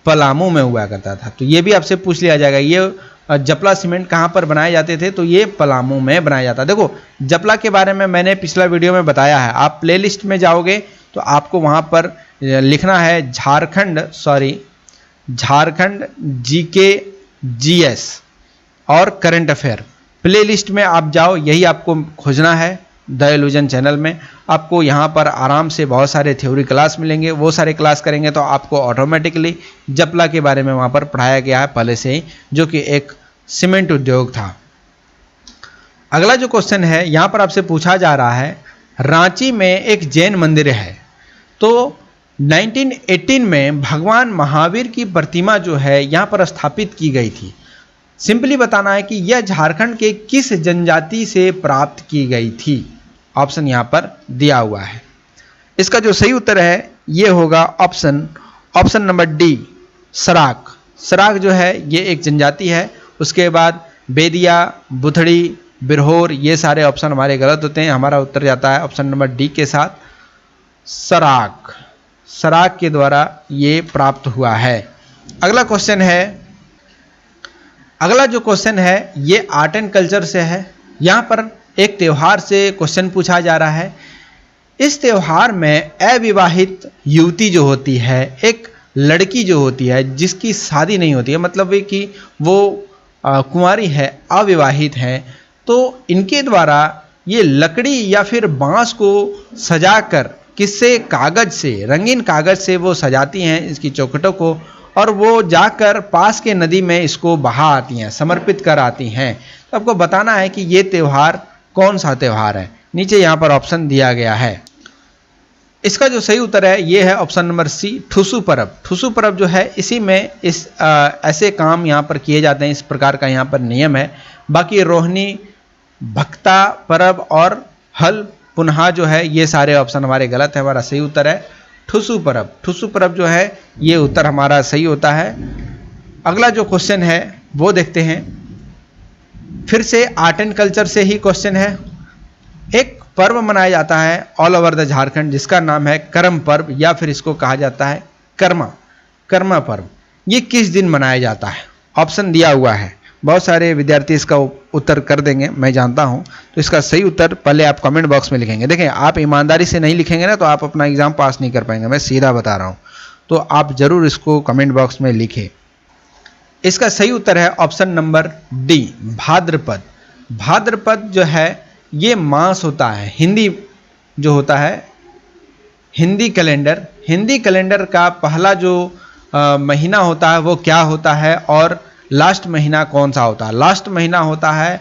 पलामू में हुआ करता था। तो ये भी आपसे पूछ लिया जाएगा, ये जपला सीमेंट कहाँ पर बनाए जाते थे, तो ये पलामू में बनाया जाता। देखो जपला के बारे में मैंने पिछला वीडियो में बताया है, आप प्लेलिस्ट में जाओगे तो आपको वहाँ पर लिखना है झारखंड जीके जीएस और करंट अफेयर। प्लेलिस्ट में आप जाओ, यही आपको खोजना है द इल्यूजन चैनल में। आपको यहाँ पर आराम से बहुत सारे थ्योरी क्लास मिलेंगे, वो सारे क्लास करेंगे तो आपको ऑटोमेटिकली जपला के बारे में वहाँ पर पढ़ाया गया है पहले से ही, जो कि एक सीमेंट उद्योग था। अगला जो क्वेश्चन है यहाँ पर आपसे पूछा जा रहा है, रांची में एक जैन मंदिर है, तो 1918 में भगवान महावीर की प्रतिमा जो है यहाँ पर स्थापित की गई थी। सिंपली बताना है कि यह झारखंड के किस जनजाति से प्राप्त की गई थी। ऑप्शन यहाँ पर दिया हुआ है। इसका जो सही उत्तर है ये होगा ऑप्शन नंबर डी, सराक। सराक जो है ये एक जनजाति है। उसके बाद बेदिया, बुथड़ी, बिरहोर, ये सारे ऑप्शन हमारे गलत होते हैं। हमारा उत्तर जाता है ऑप्शन नंबर डी के साथ, सराक। सराक के द्वारा ये प्राप्त हुआ है। अगला जो क्वेश्चन है ये आर्ट एंड कल्चर से है। यहाँ पर एक त्यौहार से क्वेश्चन पूछा जा रहा है। इस त्यौहार में अविवाहित युवती जो होती है, एक लड़की जो होती है जिसकी शादी नहीं होती है, मतलब कि वो कुंवारी है, अविवाहित है, तो इनके द्वारा ये लकड़ी या फिर बांस को सजाकर, किससे, कागज से, रंगीन कागज से वो सजाती हैं इसकी चौखटों को, और वो जाकर पास के नदी में इसको बहा आती हैं, समर्पित कर आती हैं। तो आपको बताना है कि ये त्यौहार कौन सा त्यौहार है। नीचे यहाँ पर ऑप्शन दिया गया है। इसका जो सही उत्तर है ये है ऑप्शन नंबर सी, ठुसू परब। ठुसू परब जो है इसी में ऐसे काम यहाँ पर किए जाते हैं, इस प्रकार का यहाँ पर नियम है। बाकी रोहिणी, भक्ता परब और हल पुनः जो है ये सारे ऑप्शन हमारे गलत है। हमारा सही उत्तर है ठुसू परब। ठुसू परब जो है ये उत्तर हमारा सही होता है। अगला जो क्वेश्चन है वो देखते हैं। फिर से आर्ट एंड कल्चर से ही क्वेश्चन है। एक पर्व मनाया जाता है ऑल ओवर द झारखंड जिसका नाम है करम पर्व, या फिर इसको कहा जाता है कर्मा पर्व। ये किस दिन मनाया जाता है? ऑप्शन दिया हुआ है। बहुत सारे विद्यार्थी इसका उत्तर कर देंगे, मैं जानता हूं। तो इसका सही उत्तर पहले आप कमेंट बॉक्स में लिखेंगे। देखें, आप ईमानदारी से नहीं लिखेंगे ना तो आप अपना एग्जाम पास नहीं कर पाएंगे, मैं सीधा बता रहा हूं। तो आप जरूर इसको कमेंट बॉक्स में लिखें। इसका सही उत्तर है ऑप्शन नंबर डी, भाद्रपद। भाद्रपद जो है ये मास होता है, हिंदी जो होता है, हिंदी कैलेंडर का पहला जो महीना होता है वो क्या होता है, और लास्ट महीना कौन सा होता है? लास्ट महीना होता है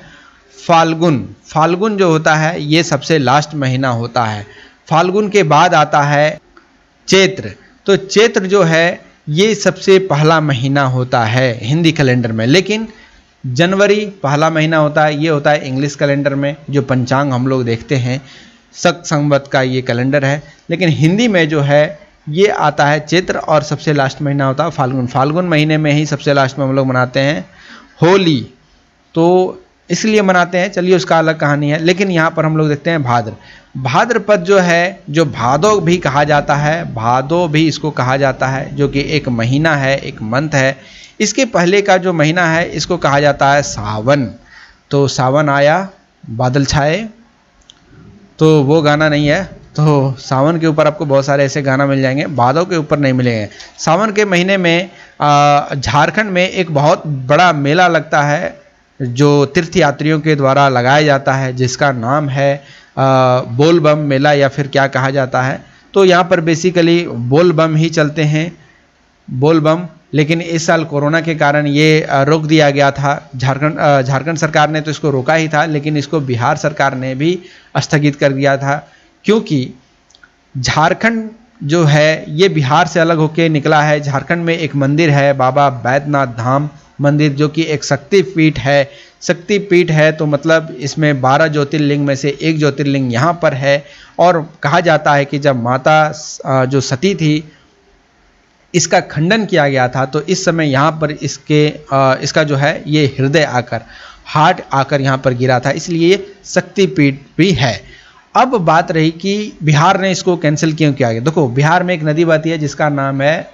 फाल्गुन। फाल्गुन जो होता है ये सबसे लास्ट महीना होता है। फाल्गुन के बाद आता है चैत्र। तो चैत्र जो है ये सबसे पहला महीना होता है हिंदी कैलेंडर में। लेकिन जनवरी पहला महीना होता है, ये होता है इंग्लिश कैलेंडर में जो पंचांग हम लोग देखते हैं, शक संवत का ये कैलेंडर है। लेकिन हिंदी में जो है ये आता है चैत्र और सबसे लास्ट महीना होता है फाल्गुन। फाल्गुन महीने में ही सबसे लास्ट में हम लोग मनाते हैं होली, तो इसलिए मनाते हैं। चलिए उसका अलग कहानी है। लेकिन यहाँ पर हम लोग देखते हैं भाद्रपद जो है, जो भादो भी कहा जाता है, भादो भी इसको कहा जाता है, जो कि एक महीना है, एक मंथ है। इसके पहले का जो महीना है इसको कहा जाता है सावन। तो सावन आया, बादल छाए, तो वो गाना नहीं है। तो सावन के ऊपर आपको बहुत सारे ऐसे गाना मिल जाएंगे, भादो के ऊपर नहीं मिलेंगे। सावन के महीने में झारखंड में एक बहुत बड़ा मेला लगता है जो तीर्थयात्रियों के द्वारा लगाया जाता है, जिसका नाम है बोल बम मेला या फिर क्या कहा जाता है। तो यहाँ पर बेसिकली बोल बम ही चलते हैं, बोल बम। लेकिन इस साल कोरोना के कारण ये रोक दिया गया था। झारखंड सरकार ने तो इसको रोका ही था, लेकिन इसको बिहार सरकार ने भी स्थगित कर दिया था, क्योंकि झारखंड जो है ये बिहार से अलग होकर निकला है। झारखंड में एक मंदिर है बाबा बैद्यनाथ धाम मंदिर, जो कि एक शक्तिपीठ है। शक्तिपीठ है तो मतलब इसमें 12 ज्योतिर्लिंग में से एक ज्योतिर्लिंग यहाँ पर है। और कहा जाता है कि जब माता जो सती थी, इसका खंडन किया गया था, तो इस समय यहाँ पर इसका जो है ये हृदय आकर, हार्ट आकर यहाँ पर गिरा था, इसलिए ये शक्तिपीठ भी है। अब बात रही कि बिहार ने इसको कैंसिल क्यों किया गया। देखो, बिहार में एक नदी बहती है जिसका नाम है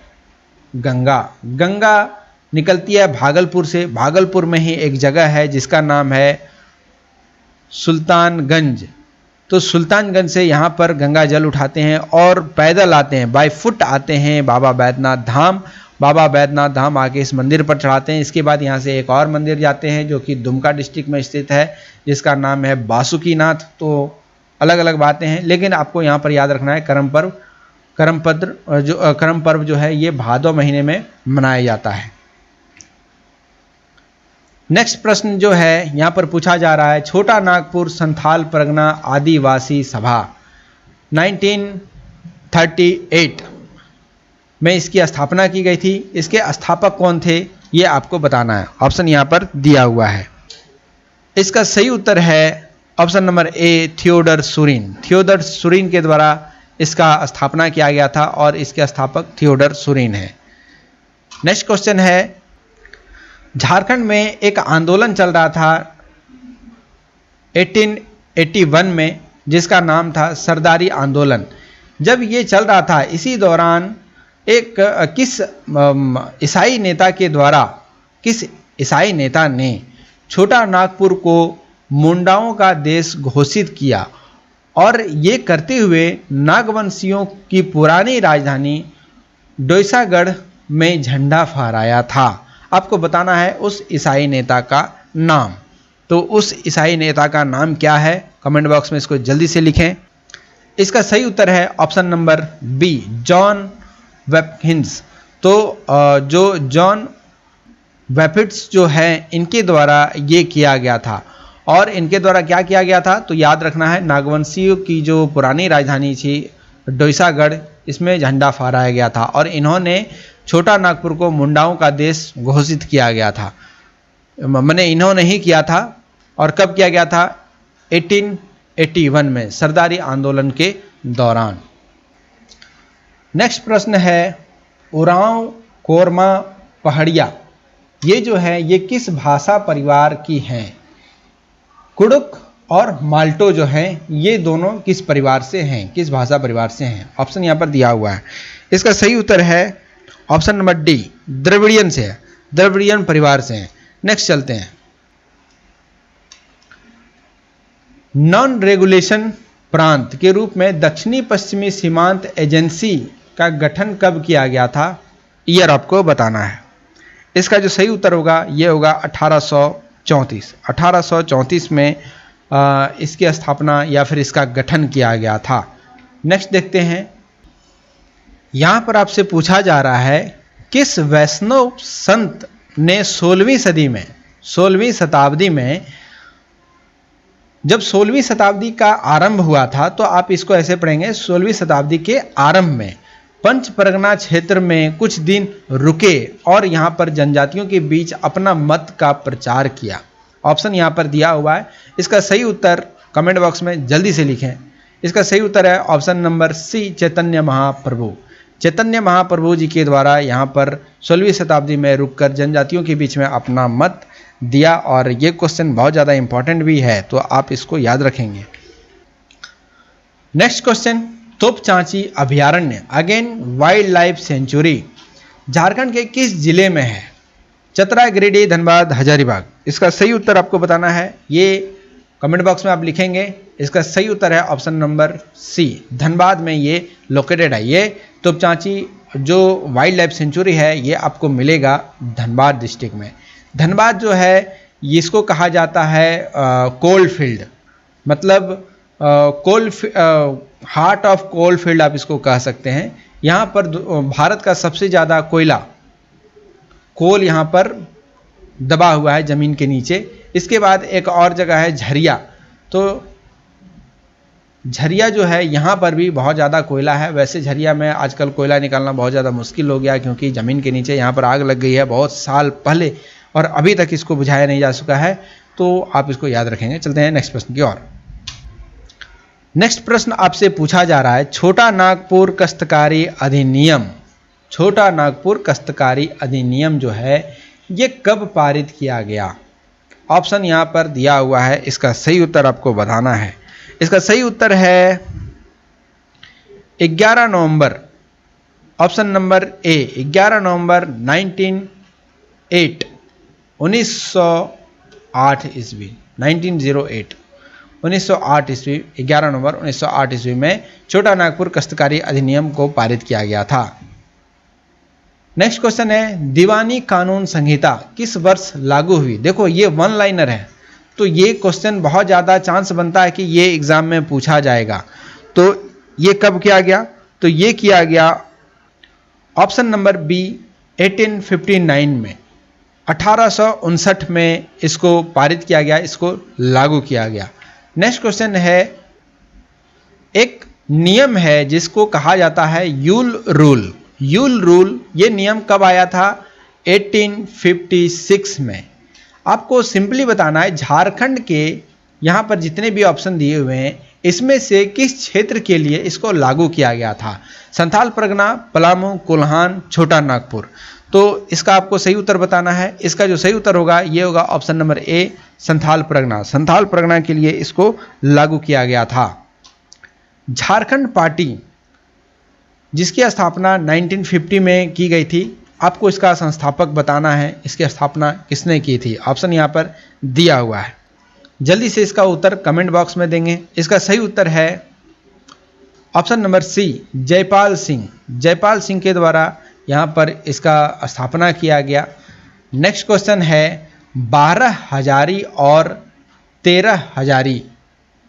गंगा। गंगा निकलती है भागलपुर से। भागलपुर में ही एक जगह है जिसका नाम है सुल्तानगंज। तो सुल्तानगंज से यहाँ पर गंगा जल उठाते हैं और पैदल आते हैं, बाय फुट आते हैं बाबा बैद्यनाथ धाम। बाबा बैद्यनाथ धाम आके इस मंदिर पर चढ़ाते हैं। इसके बाद यहाँ से एक और मंदिर जाते हैं जो कि दुमका डिस्ट्रिक्ट में स्थित है, जिसका नाम है बासुकीनाथ। तो अलग अलग बातें हैं, लेकिन आपको यहाँ पर याद रखना है करम पर्व जो है ये भादो महीने में मनाया जाता है। नेक्स्ट प्रश्न जो है यहाँ पर पूछा जा रहा है, छोटा नागपुर संथाल परगना आदिवासी सभा 1938 में इसकी स्थापना की गई थी। इसके स्थापक कौन थे ये आपको बताना है। ऑप्शन यहाँ पर दिया हुआ है। इसका सही उत्तर है option number A, Theodore Surin. Theodore Surin के द्वारा इसका स्थापना किया गया था और इसके स्थापक थियोडर सुरीन है। नेक्स्ट क्वेश्चन है, झारखंड में एक आंदोलन चल रहा था 1881 में, जिसका नाम था सरदारी आंदोलन। जब ये चल रहा था, इसी दौरान एक किस ईसाई नेता ने छोटा नागपुर को मुंडाओं का देश घोषित किया और ये करते हुए नागवंशियों की पुरानी राजधानी डोईसागढ़ में झंडा फहराया था। आपको बताना है उस ईसाई नेता का नाम। तो उस ईसाई नेता का नाम क्या है, कमेंट बॉक्स में इसको जल्दी से लिखें। इसका सही उत्तर है ऑप्शन नंबर बी, जॉन वेपकिंस। तो जो जॉन वेपिट्स जो है, इनके द्वारा ये किया गया था। और इनके द्वारा क्या किया गया था, तो याद रखना है नागवंशियों की जो पुरानी राजधानी थी डोईसागढ़, इसमें झंडा फहराया गया था और इन्होंने छोटा नागपुर को मुंडाओं का देश घोषित किया गया था। मैंने इन्होंने ही किया था। और कब किया गया था, 1881 में, सरदारी आंदोलन के दौरान। नेक्स्ट प्रश्न है, उरांव कोरमा पहाड़िया ये जो है ये किस भाषा परिवार की हैं। कुडुक और माल्टो जो हैं ये दोनों किस परिवार से हैं, किस भाषा परिवार से हैं। ऑप्शन यहाँ पर दिया हुआ है। इसका सही उत्तर है ऑप्शन नंबर डी, द्रविड़ियन से है, द्रविड़ियन परिवार से हैं। नेक्स्ट चलते हैं, नॉन रेगुलेशन प्रांत के रूप में दक्षिणी पश्चिमी सीमांत एजेंसी का गठन कब किया गया था, ईयर आपको बताना है। इसका जो सही उत्तर होगा ये होगा 1834। 1834 में इसकी स्थापना या फिर इसका गठन किया गया था। नेक्स्ट देखते हैं, यहाँ पर आपसे पूछा जा रहा है किस वैष्णव संत ने 16वीं शताब्दी में, जब 16वीं शताब्दी का आरंभ हुआ था, तो आप इसको ऐसे पढ़ेंगे 16वीं शताब्दी के आरंभ में पंच परगना क्षेत्र में कुछ दिन रुके और यहाँ पर जनजातियों के बीच अपना मत का प्रचार किया। ऑप्शन यहाँ पर दिया हुआ है, इसका सही उत्तर कमेंट बॉक्स में जल्दी से लिखें। इसका सही उत्तर है ऑप्शन नंबर सी, चैतन्य महाप्रभु। चैतन्य महाप्रभु जी के द्वारा यहाँ पर 16वीं शताब्दी में रुककर जनजातियों के बीच में अपना मत दिया, और ये क्वेश्चन बहुत ज़्यादा इंपॉर्टेंट भी है, तो आप इसको याद रखेंगे। नेक्स्ट क्वेश्चन, तोपचांची अभयारण्य again wild life sanctuary Jharkhand के किस जिले में है? चतरा, गिरिडीह, धनबाद, हजारीबाग। इसका सही उत्तर आपको बताना है, ये कमेंट बॉक्स में आप लिखेंगे। इसका सही उत्तर है ऑप्शन नंबर सी, धनबाद में ये लोकेटेड है। ये तोपचांची जो वाइल्ड लाइफ सेंचुरी है ये आपको मिलेगा धनबाद डिस्ट्रिक्ट में। धनबाद जो है इसको कहा जाता है कोल फील्ड, मतलब हार्ट ऑफ कोल फील्ड आप इसको कह सकते हैं। यहाँ पर भारत का सबसे ज़्यादा कोल यहाँ पर दबा हुआ है ज़मीन के नीचे। इसके बाद एक और जगह है झरिया, तो झरिया जो है यहाँ पर भी बहुत ज़्यादा कोयला है। वैसे झरिया में आजकल कोयला निकालना बहुत ज़्यादा मुश्किल हो गया, क्योंकि ज़मीन के नीचे यहाँ पर आग लग गई है बहुत साल पहले और अभी तक इसको बुझाया नहीं जा सका है, तो आप इसको याद रखेंगे। चलते हैं नेक्स्ट प्रश्न की ओर। नेक्स्ट प्रश्न आपसे पूछा जा रहा है, छोटा नागपुर काश्तकारी अधिनियम, छोटा नागपुर काश्तकारी अधिनियम जो है ये कब पारित किया गया? ऑप्शन यहाँ पर दिया हुआ है, इसका सही उत्तर आपको बताना है। इसका सही उत्तर है 11 नवंबर, ऑप्शन नंबर ए 11 नवंबर 1908 ईस्वी 1908 ईस्वी 11 नवंबर 1908 ईस्वी में छोटा नागपुर काश्तकारी अधिनियम को पारित किया गया था। नेक्स्ट क्वेश्चन है, दीवानी कानून संहिता किस वर्ष लागू हुई? देखो ये वन लाइनर है, तो ये क्वेश्चन बहुत ज़्यादा चांस बनता है कि ये एग्जाम में पूछा जाएगा। तो ये कब किया गया? तो ये किया गया ऑप्शन नंबर बी 1859 में, 1859 में इसको पारित किया गया, इसको लागू किया गया। नेक्स्ट क्वेश्चन है, एक नियम है जिसको कहा जाता है यूल रूल। यूल रूल ये नियम कब आया था? 1856 में। आपको सिंपली बताना है झारखंड के यहाँ पर जितने भी ऑप्शन दिए हुए हैं इसमें से किस क्षेत्र के लिए इसको लागू किया गया था? संथाल परगना, पलामू, कोल्हान, छोटा नागपुर। तो इसका आपको सही उत्तर बताना है। इसका जो सही उत्तर होगा ये होगा ऑप्शन नंबर ए, संथाल परगना। संथाल परगना के लिए इसको लागू किया गया था। झारखंड पार्टी जिसकी स्थापना 1950 में की गई थी, आपको इसका संस्थापक बताना है, इसकी स्थापना किसने की थी? ऑप्शन यहाँ पर दिया हुआ है, जल्दी से इसका उत्तर कमेंट बॉक्स में देंगे। इसका सही उत्तर है option number C, Jaipal Singh. Jaipal Singh के द्वारा यहाँ पर इसका स्थापना किया गया। नेक्स्ट क्वेश्चन है, 12 हजारी और 13 हजारी,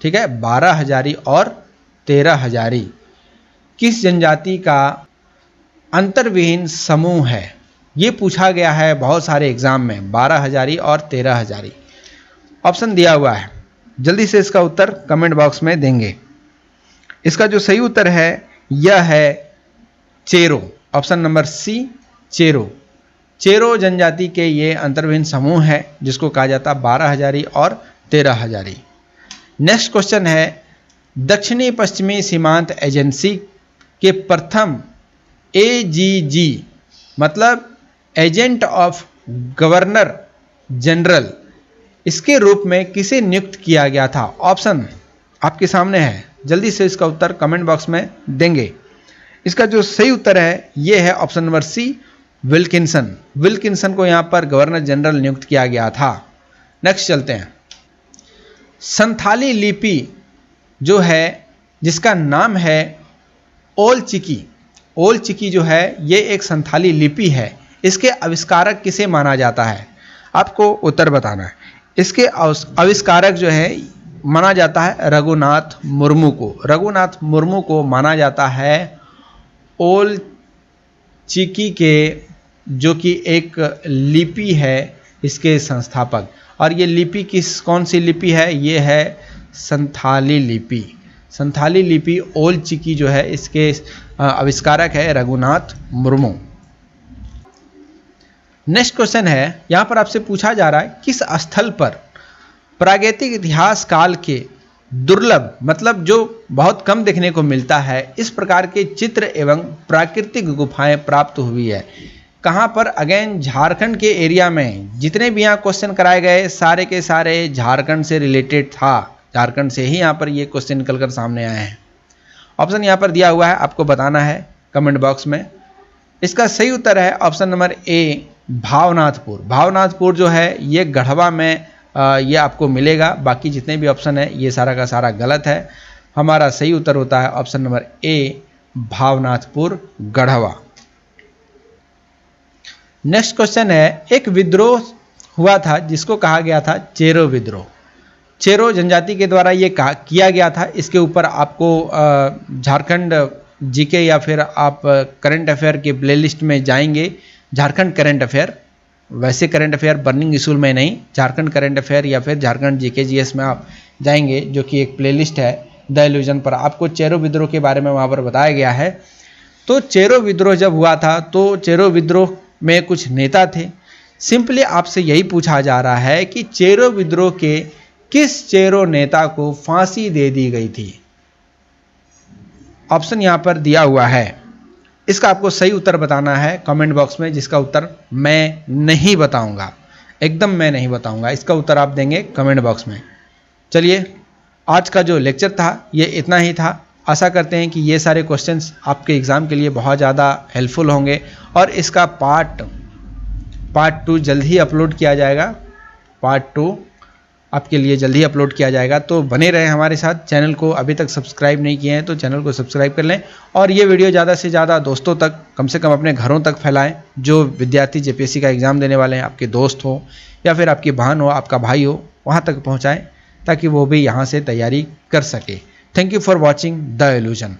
ठीक है, 12 हजारी और 13 हजारी किस जनजाति का अंतर्विहीन समूह है? ये पूछा गया है बहुत सारे एग्जाम में, 12 हजारी और 13 हजारी। ऑप्शन दिया हुआ है, जल्दी से इसका उत्तर कमेंट बॉक्स में देंगे। इसका जो सही उत्तर है यह है Chero, option number C, Chero. Chero जनजाति के ये अंतर्विहीन समूह है जिसको कहा जाता है 12 हजारी और 13 हजारी। नेक्स्ट क्वेश्चन है, दक्षिणी पश्चिमी सीमांत एजेंसी के प्रथम एजीजी मतलब एजेंट ऑफ गवर्नर जनरल, इसके रूप में किसे नियुक्त किया गया था? ऑप्शन आपके सामने है, जल्दी से इसका उत्तर कमेंट बॉक्स में देंगे। इसका जो सही उत्तर है ये है option number C, Wilkinson. Wilkinson को यहाँ पर गवर्नर जनरल नियुक्त किया गया था। नेक्स्ट चलते हैं, संथाली लिपि जो है जिसका नाम है ओल चिकी। ओल चिकी जो है ये एक संथाली लिपि है, इसके आविष्कारक किसे माना जाता है? आपको उत्तर बताना है। इसके आविष्कारक जो है माना जाता है रघुनाथ मुर्मू को। रघुनाथ मुर्मू को माना जाता है ओल चिकी के, जो कि एक लिपि है, इसके संस्थापक। और ये लिपि कौन सी लिपि है? ये है संथाली लिपि। संथाली लिपि ओल चिकी जो है इसके आविष्कारक है रघुनाथ मुर्मू। नेक्स्ट क्वेश्चन है, यहां पर आपसे पूछा जा रहा है किस स्थल पर प्रागैतिक इतिहास काल के दुर्लभ मतलब जो बहुत कम देखने को मिलता है इस प्रकार के चित्र एवं प्राकृतिक गुफाएं प्राप्त हुई है। कहां पर? अगेन झारखंड के एरिया में। जितने भी यहाँ क्वेश्चन कराए गए सारे के सारे झारखंड से रिलेटेड था, झारखंड से ही यहाँ पर ये क्वेश्चन निकल कर सामने आए हैं। ऑप्शन यहाँ पर दिया हुआ है, आपको बताना है कमेंट बॉक्स में। इसका सही उत्तर है ऑप्शन नंबर ए, भावनाथपुर। भावनाथपुर जो है ये गढ़वा में ये आपको मिलेगा। बाकी जितने भी ऑप्शन है ये सारा का सारा गलत है। हमारा सही उत्तर होता है option number A, Bhawanathpur Garhwa. Next question है, एक विद्रोह हुआ था जिसको कहा गया था चेरो विद्रोह। चेरो जनजाति के द्वारा ये किया गया था। इसके ऊपर आपको झारखंड जीके या फिर आप करंट अफेयर के प्लेलिस्ट में जाएंगे, झारखंड करंट अफेयर, वैसे करंट अफेयर बर्निंग इशूल में नहीं, झारखंड करंट अफेयर या फिर झारखंड जीके जीएस में आप जाएंगे, जो कि एक प्लेलिस्ट है द इल्यूजन पर। आपको चेरो विद्रोह के बारे में वहाँ पर बताया गया है। तो चेरो विद्रोह जब हुआ था तो चेरो विद्रोह में कुछ नेता थे। सिंपली आपसे यही पूछा जा रहा है कि चेरो विद्रोह के किस चेरो नेता को फांसी दे दी गई थी? ऑप्शन यहाँ पर दिया हुआ है, इसका आपको सही उत्तर बताना है कमेंट बॉक्स में, जिसका उत्तर मैं नहीं बताऊंगा, एकदम मैं नहीं बताऊंगा। इसका उत्तर आप देंगे कमेंट बॉक्स में। चलिए, आज का जो लेक्चर था ये इतना ही था। आशा करते हैं कि ये सारे क्वेश्चंस आपके एग्ज़ाम के लिए बहुत ज़्यादा हेल्पफुल होंगे और इसका पार्ट 2 जल्द ही अपलोड किया जाएगा। पार्ट 2 आपके लिए जल्द ही अपलोड किया जाएगा, तो बने रहें हमारे साथ। चैनल को अभी तक सब्सक्राइब नहीं किए हैं तो चैनल को सब्सक्राइब कर लें और ये वीडियो ज़्यादा से ज़्यादा दोस्तों तक, कम से कम अपने घरों तक फैलाएं। जो विद्यार्थी जेपीएससी का एग्ज़ाम देने वाले हैं, आपके दोस्त हो या फिर आपकी बहन हो, आपका भाई हो, वहाँ तक पहुँचाएँ ताकि वो भी यहाँ से तैयारी कर सके। Thank you for watching the illusion.